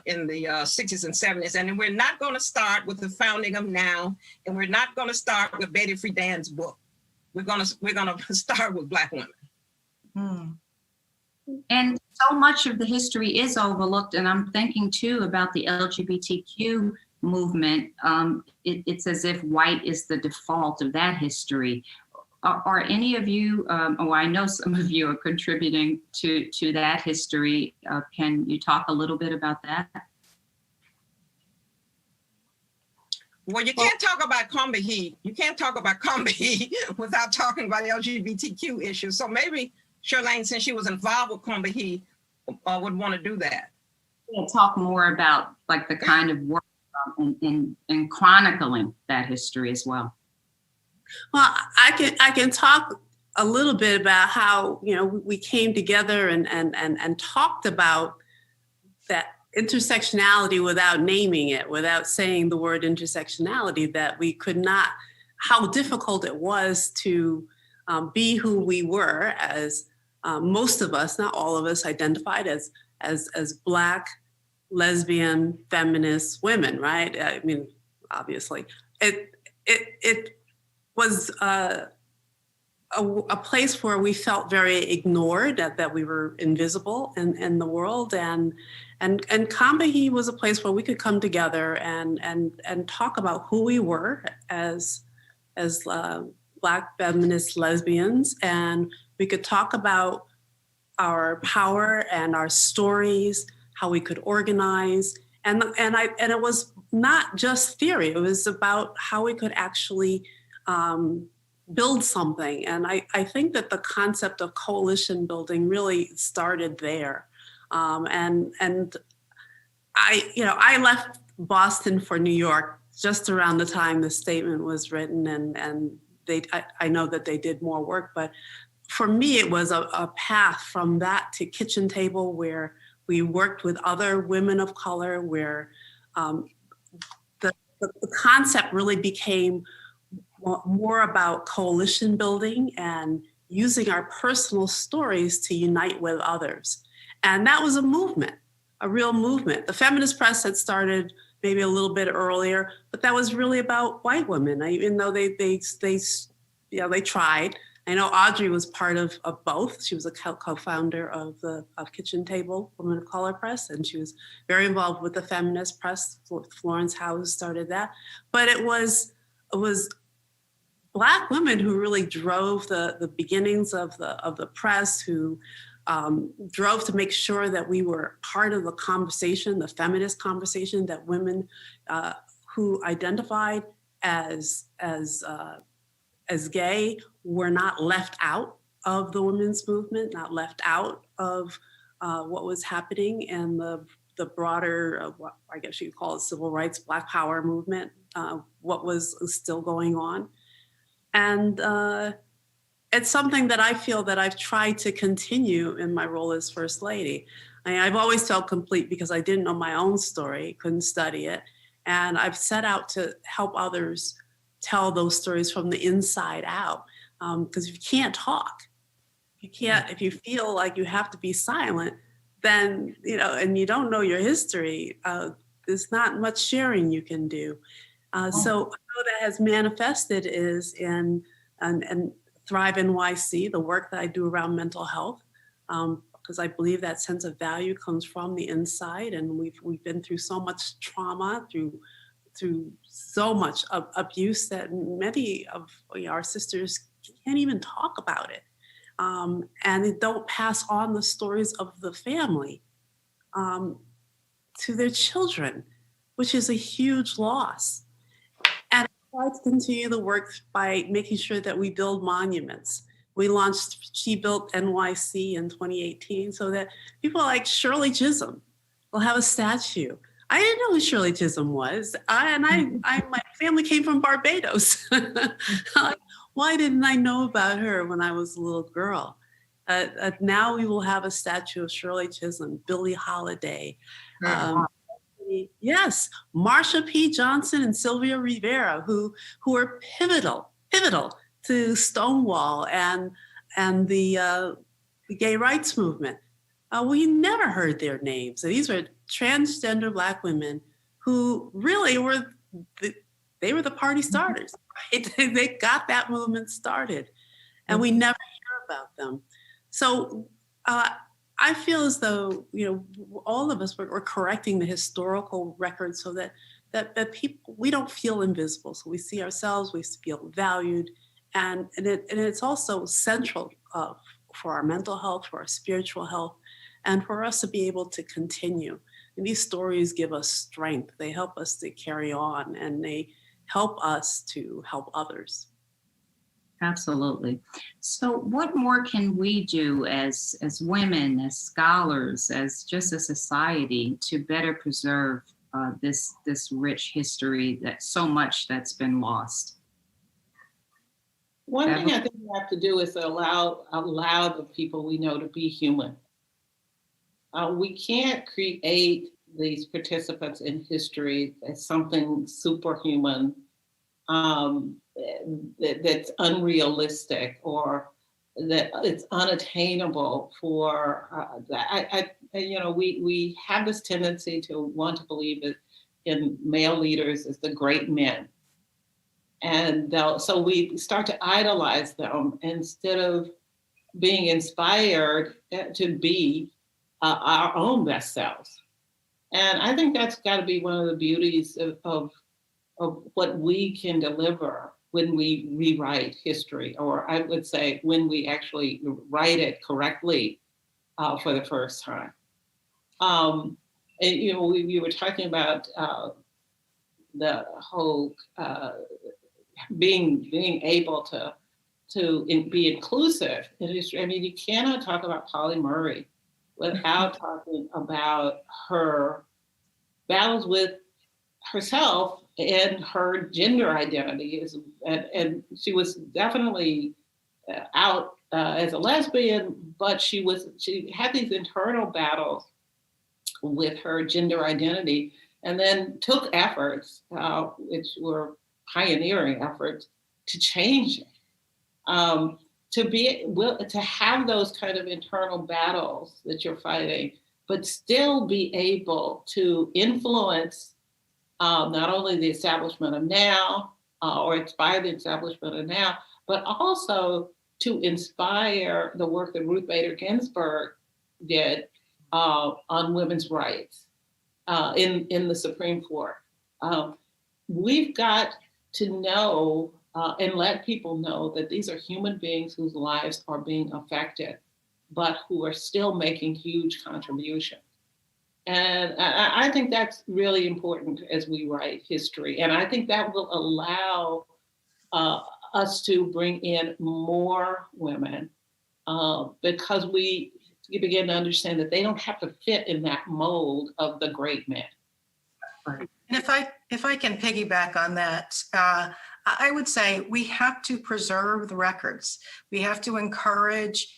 in the 60s and 70s. And then we're not going to start with the founding of NOW, and we're not going to start with Betty Friedan's book. We're going to start with Black women. And so much of the history is overlooked, and I'm thinking too about the LGBTQ movement. It's as if white is the default of that history. Are any of you, I know some of you are contributing to that history. Can you talk a little bit about that? Well, you can't talk about Combahee. You can't talk about Combahee without talking about LGBTQ issues. So maybe Chirlane, since she was involved with Combahee, would want to do that. Yeah, talk more about like the kind of work in chronicling that history as well. Well, I can talk a little bit about how, you know, we came together and talked about that intersectionality without naming it, without saying the word intersectionality, that we could not, how difficult it was to be who we were as most of us, not all of us, identified as Black, lesbian, feminist women, right? I mean, obviously, it was a place where we felt very ignored, that we were invisible in the world, and Combahee was a place where we could come together and talk about who we were as Black feminist lesbians, and we could talk about our power and our stories, how we could organize, and it was not just theory. It was about how we could actually build something. And I think that the concept of coalition building really started there. And I left Boston for New York just around the time the statement was written, and I know that they did more work, but for me, it was a path from that to Kitchen Table, where we worked with other women of color, where the concept really became more about coalition building and using our personal stories to unite with others. And that was a movement, a real movement. The Feminist Press had started maybe a little bit earlier, but that was really about white women, even though they tried. I know Audrey was part of both. She was a co-founder of Kitchen Table, Women of Color Press, and she was very involved with the Feminist Press. Florence House started that. But it was Black women who really drove the beginnings of the press, who drove to make sure that we were part of the conversation, the feminist conversation, that women who identified as gay were not left out of the women's movement, not left out of what was happening in the broader, I guess you could call it civil rights, Black Power movement, what was still going on. And it's something that I feel that I've tried to continue in my role as First Lady. I've always felt complete because I didn't know my own story, couldn't study it. And I've set out to help others tell those stories from the inside out. Because if you can't talk, if you feel like you have to be silent, then, and you don't know your history, there's not much sharing you can do. So how that has manifested is in Thrive NYC, the work that I do around mental health, because I believe that sense of value comes from the inside, and we've been through so much trauma, through so much abuse that many of our sisters can't even talk about it, and they don't pass on the stories of the family to their children, which is a huge loss. And I try to continue the work by making sure that we build monuments. We launched She Built NYC in 2018 so that people like Shirley Chisholm will have a statue. I didn't know who Shirley Chisholm was. My family came from Barbados. Why didn't I know about her when I was a little girl? Now we will have a statue of Shirley Chisholm, Billie Holiday. Yes, Marsha P. Johnson and Sylvia Rivera, who were pivotal to Stonewall and the gay rights movement. We never heard their names. So these were transgender Black women who really were the party starters. Right? They got that movement started, and we never hear about them. So I feel as though, all of us, we're correcting the historical record so that people, we don't feel invisible. So we see ourselves, we feel valued, and it's also central for our mental health, for our spiritual health, and for us to be able to continue. And these stories give us strength. They help us to carry on, and they help us to help others. Absolutely. So what more can we do as women, as scholars, as just a society to better preserve this rich history, that so much that's been lost? One thing I think we have to do is allow the people we know to be human. We can't create these participants in history as something superhuman that's unrealistic or that it's unattainable for that. We have this tendency to want to believe that in male leaders as the great men. And so we start to idolize them instead of being inspired to be our own best selves. And I think that's got to be one of the beauties of what we can deliver when we rewrite history, or I would say when we actually write it correctly for the first time. And we were talking about the whole being able to be inclusive in history. I mean, you cannot talk about Polly Murray without talking about her battles with herself and her gender identity. And she was definitely out as a lesbian, but she had these internal battles with her gender identity, and then took efforts, which were pioneering efforts, to change it. To have those kind of internal battles that you're fighting, but still be able to influence not only the establishment of now or inspire the establishment of now, but also to inspire the work that Ruth Bader Ginsburg did on women's rights in the Supreme Court. We've got to know and let people know that these are human beings whose lives are being affected, but who are still making huge contributions. And I think that's really important as we write history. And I think that will allow us to bring in more women because we begin to understand that they don't have to fit in that mold of the great men. And if I can piggyback on that, I would say we have to preserve the records. We have to encourage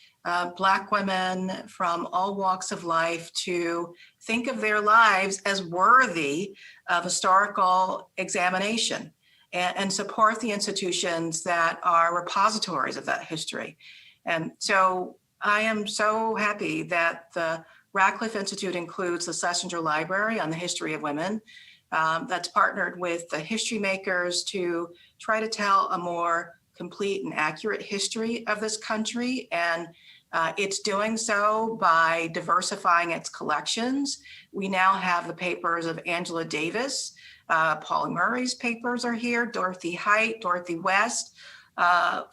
Black women from all walks of life to think of their lives as worthy of historical examination and support the institutions that are repositories of that history. And so I am so happy that the Radcliffe Institute includes the Schlesinger Library on the history of women. That's partnered with the HistoryMakers to try to tell a more complete and accurate history of this country. And it's doing so by diversifying its collections. We now have the papers of Angela Davis, Pauli Murray's papers are here, Dorothy Height, Dorothy West,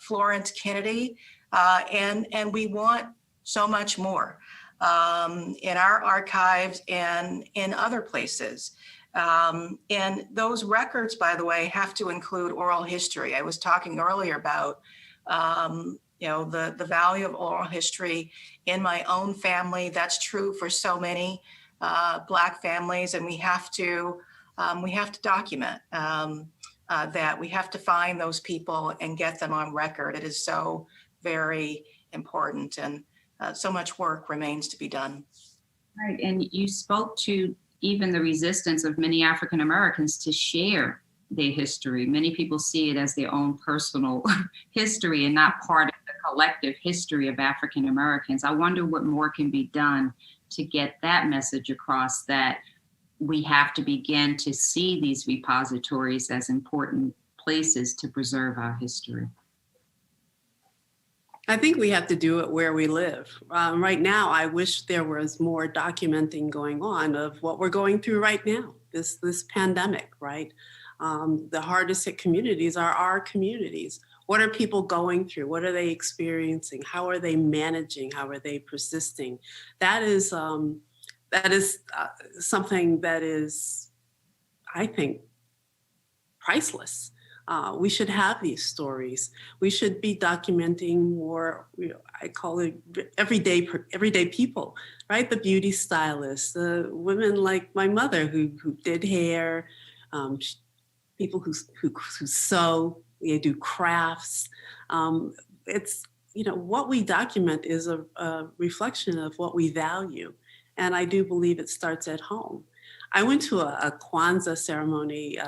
Florence Kennedy, and we want so much more in our archives and in other places. And those records, by the way, have to include oral history. I was talking earlier about the value of oral history in my own family. That's true for so many Black families, and we have to document that. We have to find those people and get them on record. It is so very important, and so much work remains to be done. Right, and you spoke to even the resistance of many African Americans to share their history. Many people see it as their own personal history and not part of the collective history of African Americans. I wonder what more can be done to get that message across, that we have to begin to see these repositories as important places to preserve our history. I think we have to do it where we live. Right now, I wish there was more documenting going on of what we're going through right now, this pandemic, right? The hardest hit communities are our communities. What are people going through? What are they experiencing? How are they managing? How are they persisting? That is something that is, I think, priceless. We should have these stories. We should be documenting more, I call it everyday people, right? The beauty stylists, the women like my mother who did hair, people who sew, they do crafts. It's, what we document is a reflection of what we value. And I do believe it starts at home. I went to a Kwanzaa ceremony,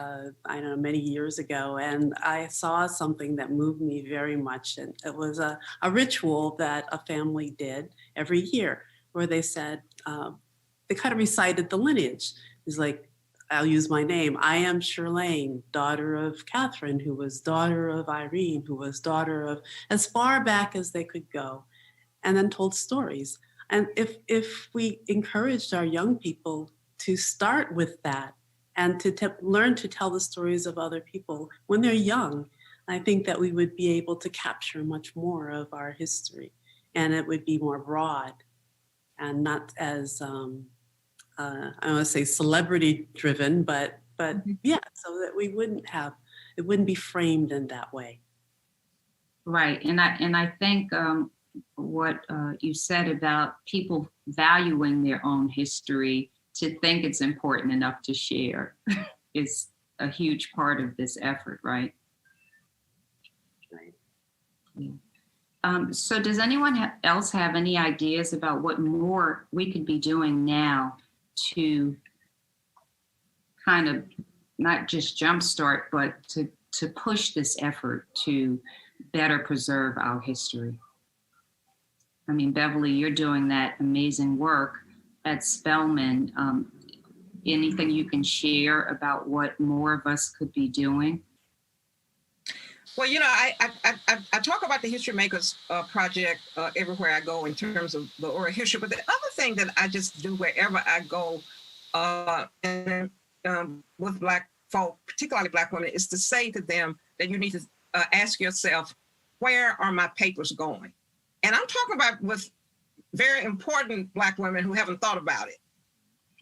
many years ago, and I saw something that moved me very much. And it was a ritual that a family did every year, where they said, they kind of recited the lineage. It's like, I'll use my name. I am Chirlane, daughter of Catherine, who was daughter of Irene, who was daughter of, as far back as they could go, and then told stories. And if we encouraged our young people to start with that and to learn to tell the stories of other people when they're young, I think that we would be able to capture much more of our history, and it would be more broad and not as, I don't want to say celebrity driven, but yeah, so that it wouldn't be framed in that way. Right, and I think what you said about people valuing their own history, to think it's important enough to share, is a huge part of this effort, right? Right. Yeah. So does anyone else have any ideas about what more we could be doing now to kind of not just jumpstart, but to push this effort to better preserve our history? I mean, Beverly, you're doing that amazing work at Spelman. Anything you can share about what more of us could be doing? Well, I talk about the HistoryMakers project everywhere I go in terms of the oral history. But the other thing that I just do wherever I go with Black folk, particularly Black women, is to say to them that you need to ask yourself, where are my papers going? And I'm talking about with very important Black women who haven't thought about it.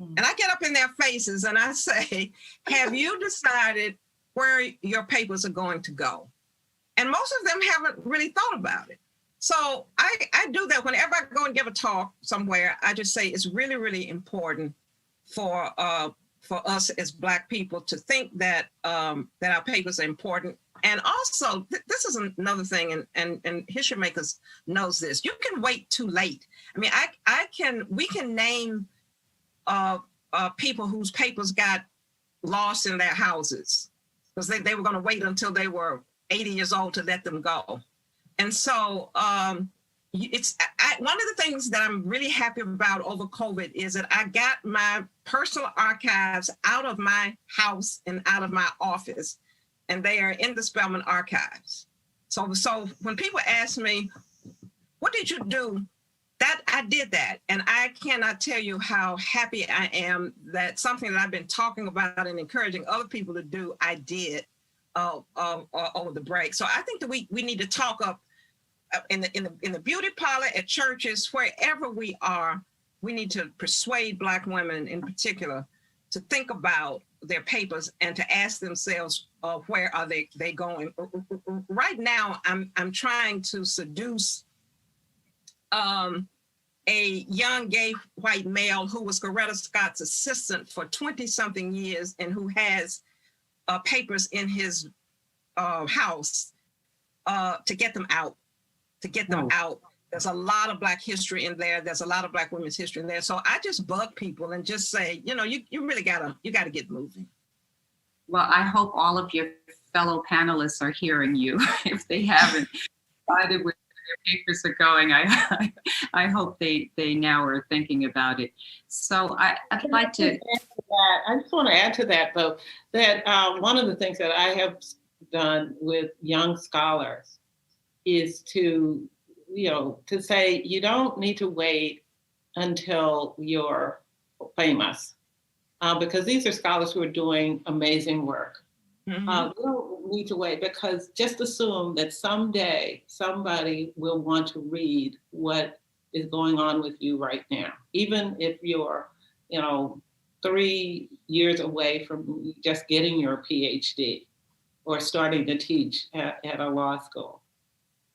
And I get up in their faces and I say, have you decided where your papers are going to go? And most of them haven't really thought about it. So I do that whenever I go and give a talk somewhere. I just say it's really, really important for us as Black people to think that that our papers are important. And also, this is another thing, and HistoryMakers knows this. You can wait too late. I mean, we can name people whose papers got lost in their houses because they were going to wait until they were 80 years old to let them go. And so one of the things that I'm really happy about over COVID is that I got my personal archives out of my house and out of my office, and they are in the Spelman archives. So when people ask me, what did you do? That I did that. And I cannot tell you how happy I am that something that I've been talking about and encouraging other people to do, I did over the break. So I think that we need to talk up in the beauty parlor, at churches, wherever we are. We need to persuade Black women in particular to think about their papers and to ask themselves, where are they going? Right now, I'm trying to seduce a young gay white male who was Coretta Scott's assistant for 20-something years and who has papers in his house to get them out, There's a lot of Black history in there. There's a lot of Black women's history in there. So I just bug people and just say, you really gotta get moving. Well, I hope all of your fellow panelists are hearing you. If they haven't decided where their papers are going, I hope they now are thinking about it. So I'd like to. I just want to add to that, though, that one of the things that I have done with young scholars is to to say you don't need to wait until you're famous, because these are scholars who are doing amazing work. Mm-hmm. We don't need to wait, because just assume that someday somebody will want to read what is going on with you right now, even if you're, 3 years away from just getting your PhD or starting to teach at a law school.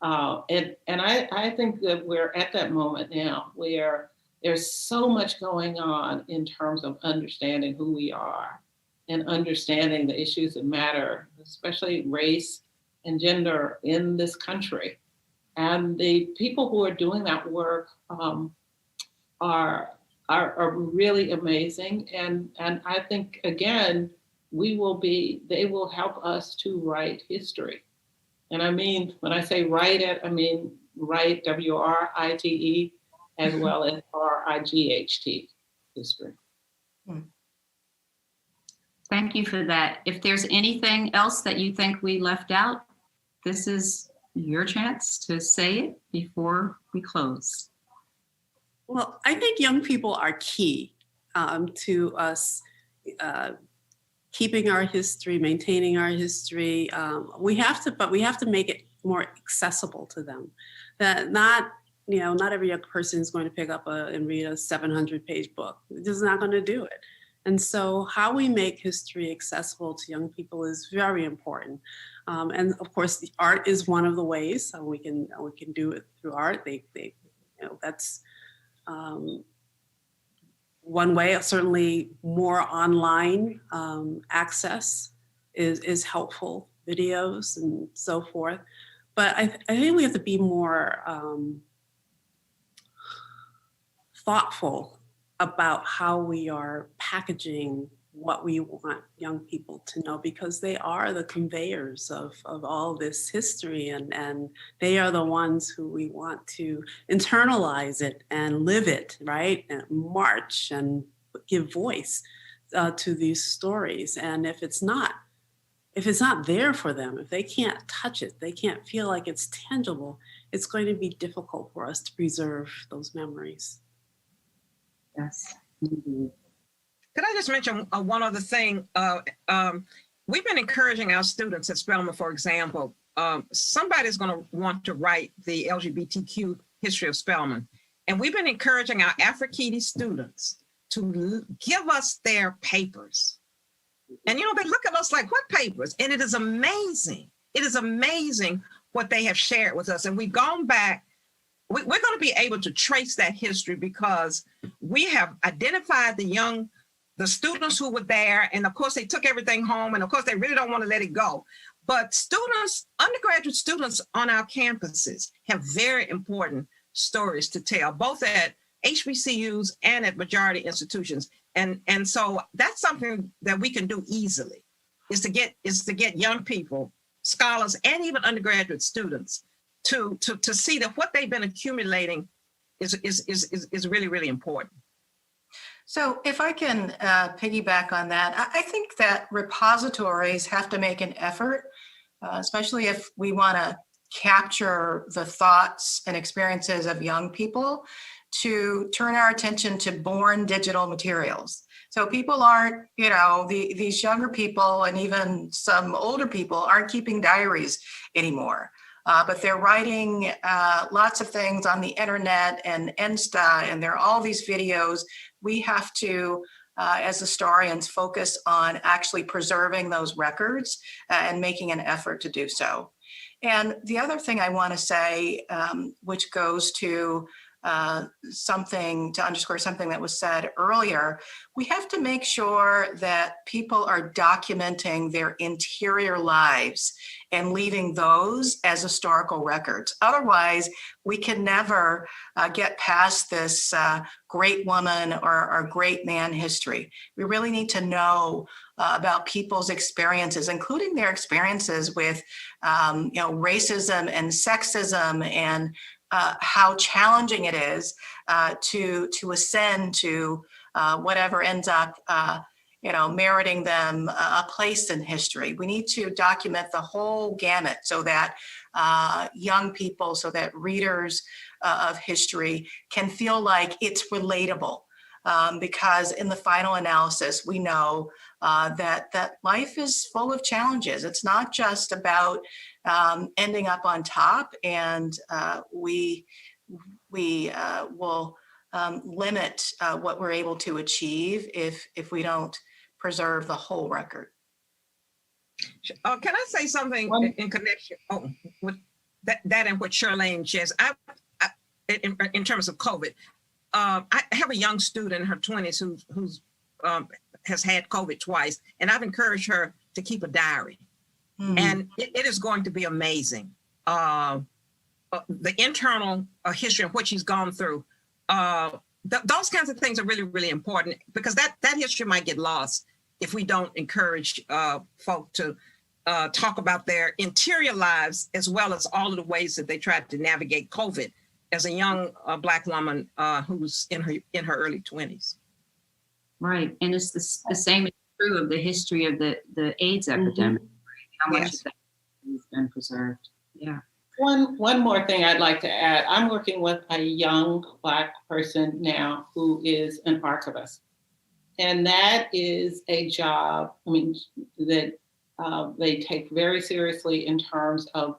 And I think that we're at that moment now where there's so much going on in terms of understanding who we are and understanding the issues that matter, especially race and gender in this country. And the people who are doing that work are really amazing. And I think, again, they will help us to write history. And I mean, when I say write it, I mean write, W-R-I-T-E, as well as R-I-G-H-T, history. Thank you for that. If there's anything else that you think we left out, this is your chance to say it before we close. Well, I think young people are key to us keeping our history, maintaining our history. We have to make it more accessible to them. That not every young person is going to pick up and read a 700-page book. It's just not going to do it. And so how we make history accessible to young people is very important. And of course, the art is one of the ways we can do it through art. That's one way. Certainly more online access is helpful, videos and so forth. But I think we have to be more thoughtful about how we are packaging what we want young people to know, because they are the conveyors of all this history, and they are the ones who we want to internalize it and live it, right? And march and give voice to these stories. And if it's not there for them, if they can't touch it, they can't feel like it's tangible, it's going to be difficult for us to preserve those memories. Yes. Mm-hmm. Could I just mention one other thing? We've been encouraging our students at Spelman, for example, somebody's going to want to write the LGBTQ history of Spelman. And we've been encouraging our Afrikiti students to give us their papers. And, they look at us like, what papers? And it is amazing. It is amazing what they have shared with us. And we've gone back. We're going to be able to trace that history because we have identified the students who were there. And of course, they took everything home. And of course, they really don't want to let it go. But undergraduate students on our campuses have very important stories to tell, both at HBCUs and at majority institutions. And so that's something that we can do easily, is to get young people, scholars, and even undergraduate students to see that what they've been accumulating is really, really important. So if I can piggyback on that, I think that repositories have to make an effort, especially if we want to capture the thoughts and experiences of young people, to turn our attention to born digital materials. So people aren't, these younger people and even some older people aren't keeping diaries anymore. But they're writing lots of things on the internet and Insta, and there are all these videos. We have to, as historians, focus on actually preserving those records and making an effort to do so. And the other thing I want to say, which goes to underscore something that was said earlier, we have to make sure that people are documenting their interior lives and leaving those as historical records. Otherwise, we can never get past this great woman or great man history. We really need to know about people's experiences, including their experiences with racism and sexism, and how challenging it is to ascend to whatever ends up meriting them a place in history. We need to document the whole gamut so that young people, so that readers of history can feel like it's relatable. Because in the final analysis, we know that life is full of challenges. It's not just about ending up on top, and we will limit what we're able to achieve if we don't preserve the whole record. Can I say something in connection with that and what Chirlane says? In terms of COVID, I have a young student in her 20s who's has had COVID twice, and I've encouraged her to keep a diary. And it is going to be amazing. The internal history of what she's gone through, those kinds of things are really, really important, because that history might get lost if we don't encourage folk to talk about their interior lives, as well as all of the ways that they tried to navigate COVID as a young Black woman who's in her early 20s. Right, and it's the same is true of the history of the AIDS epidemic. How much of that has been preserved? Yeah. One more thing I'd like to add. I'm working with a young Black person now who is an archivist. And that is a job, that they take very seriously in terms of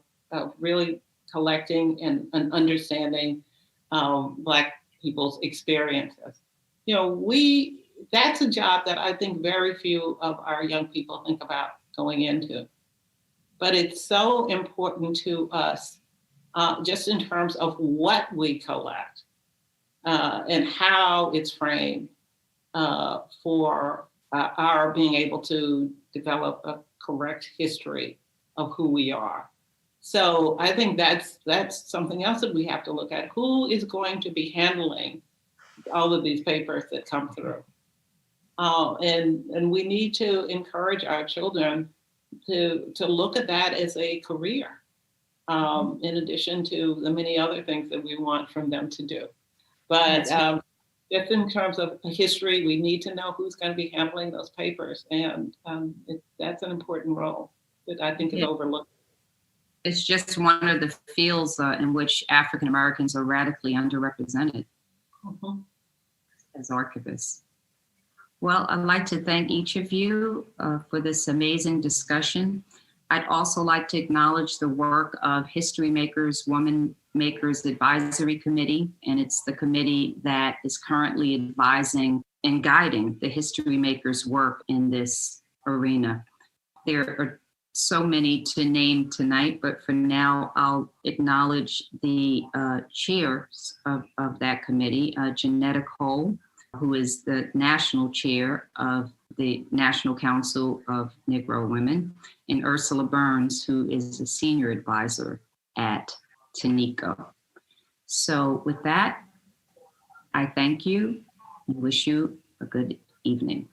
really collecting and understanding Black people's experiences. That's a job that I think very few of our young people think about going into. But it's so important to us, just in terms of what we collect and how it's framed for our being able to develop a correct history of who we are. So I think that's something else that we have to look at. Who is going to be handling all of these papers that come through? And we need to encourage our children to look at that as a career, in addition to the many other things that we want from them to do. But just in terms of history, we need to know who's going to be handling those papers. And that's an important role that I think is overlooked. It's just one of the fields in which African Americans are radically underrepresented as archivists. Well, I'd like to thank each of you for this amazing discussion. I'd also like to acknowledge the work of HistoryMakers, WomenMakers Advisory Committee, and it's the committee that is currently advising and guiding the HistoryMakers work in this arena. There are so many to name tonight, but for now, I'll acknowledge the chairs of that committee, Janetta Cole, who is the national chair of the National Council of Negro Women, and Ursula Burns, who is a senior advisor at Tamiko. So with that, I thank you and wish you a good evening.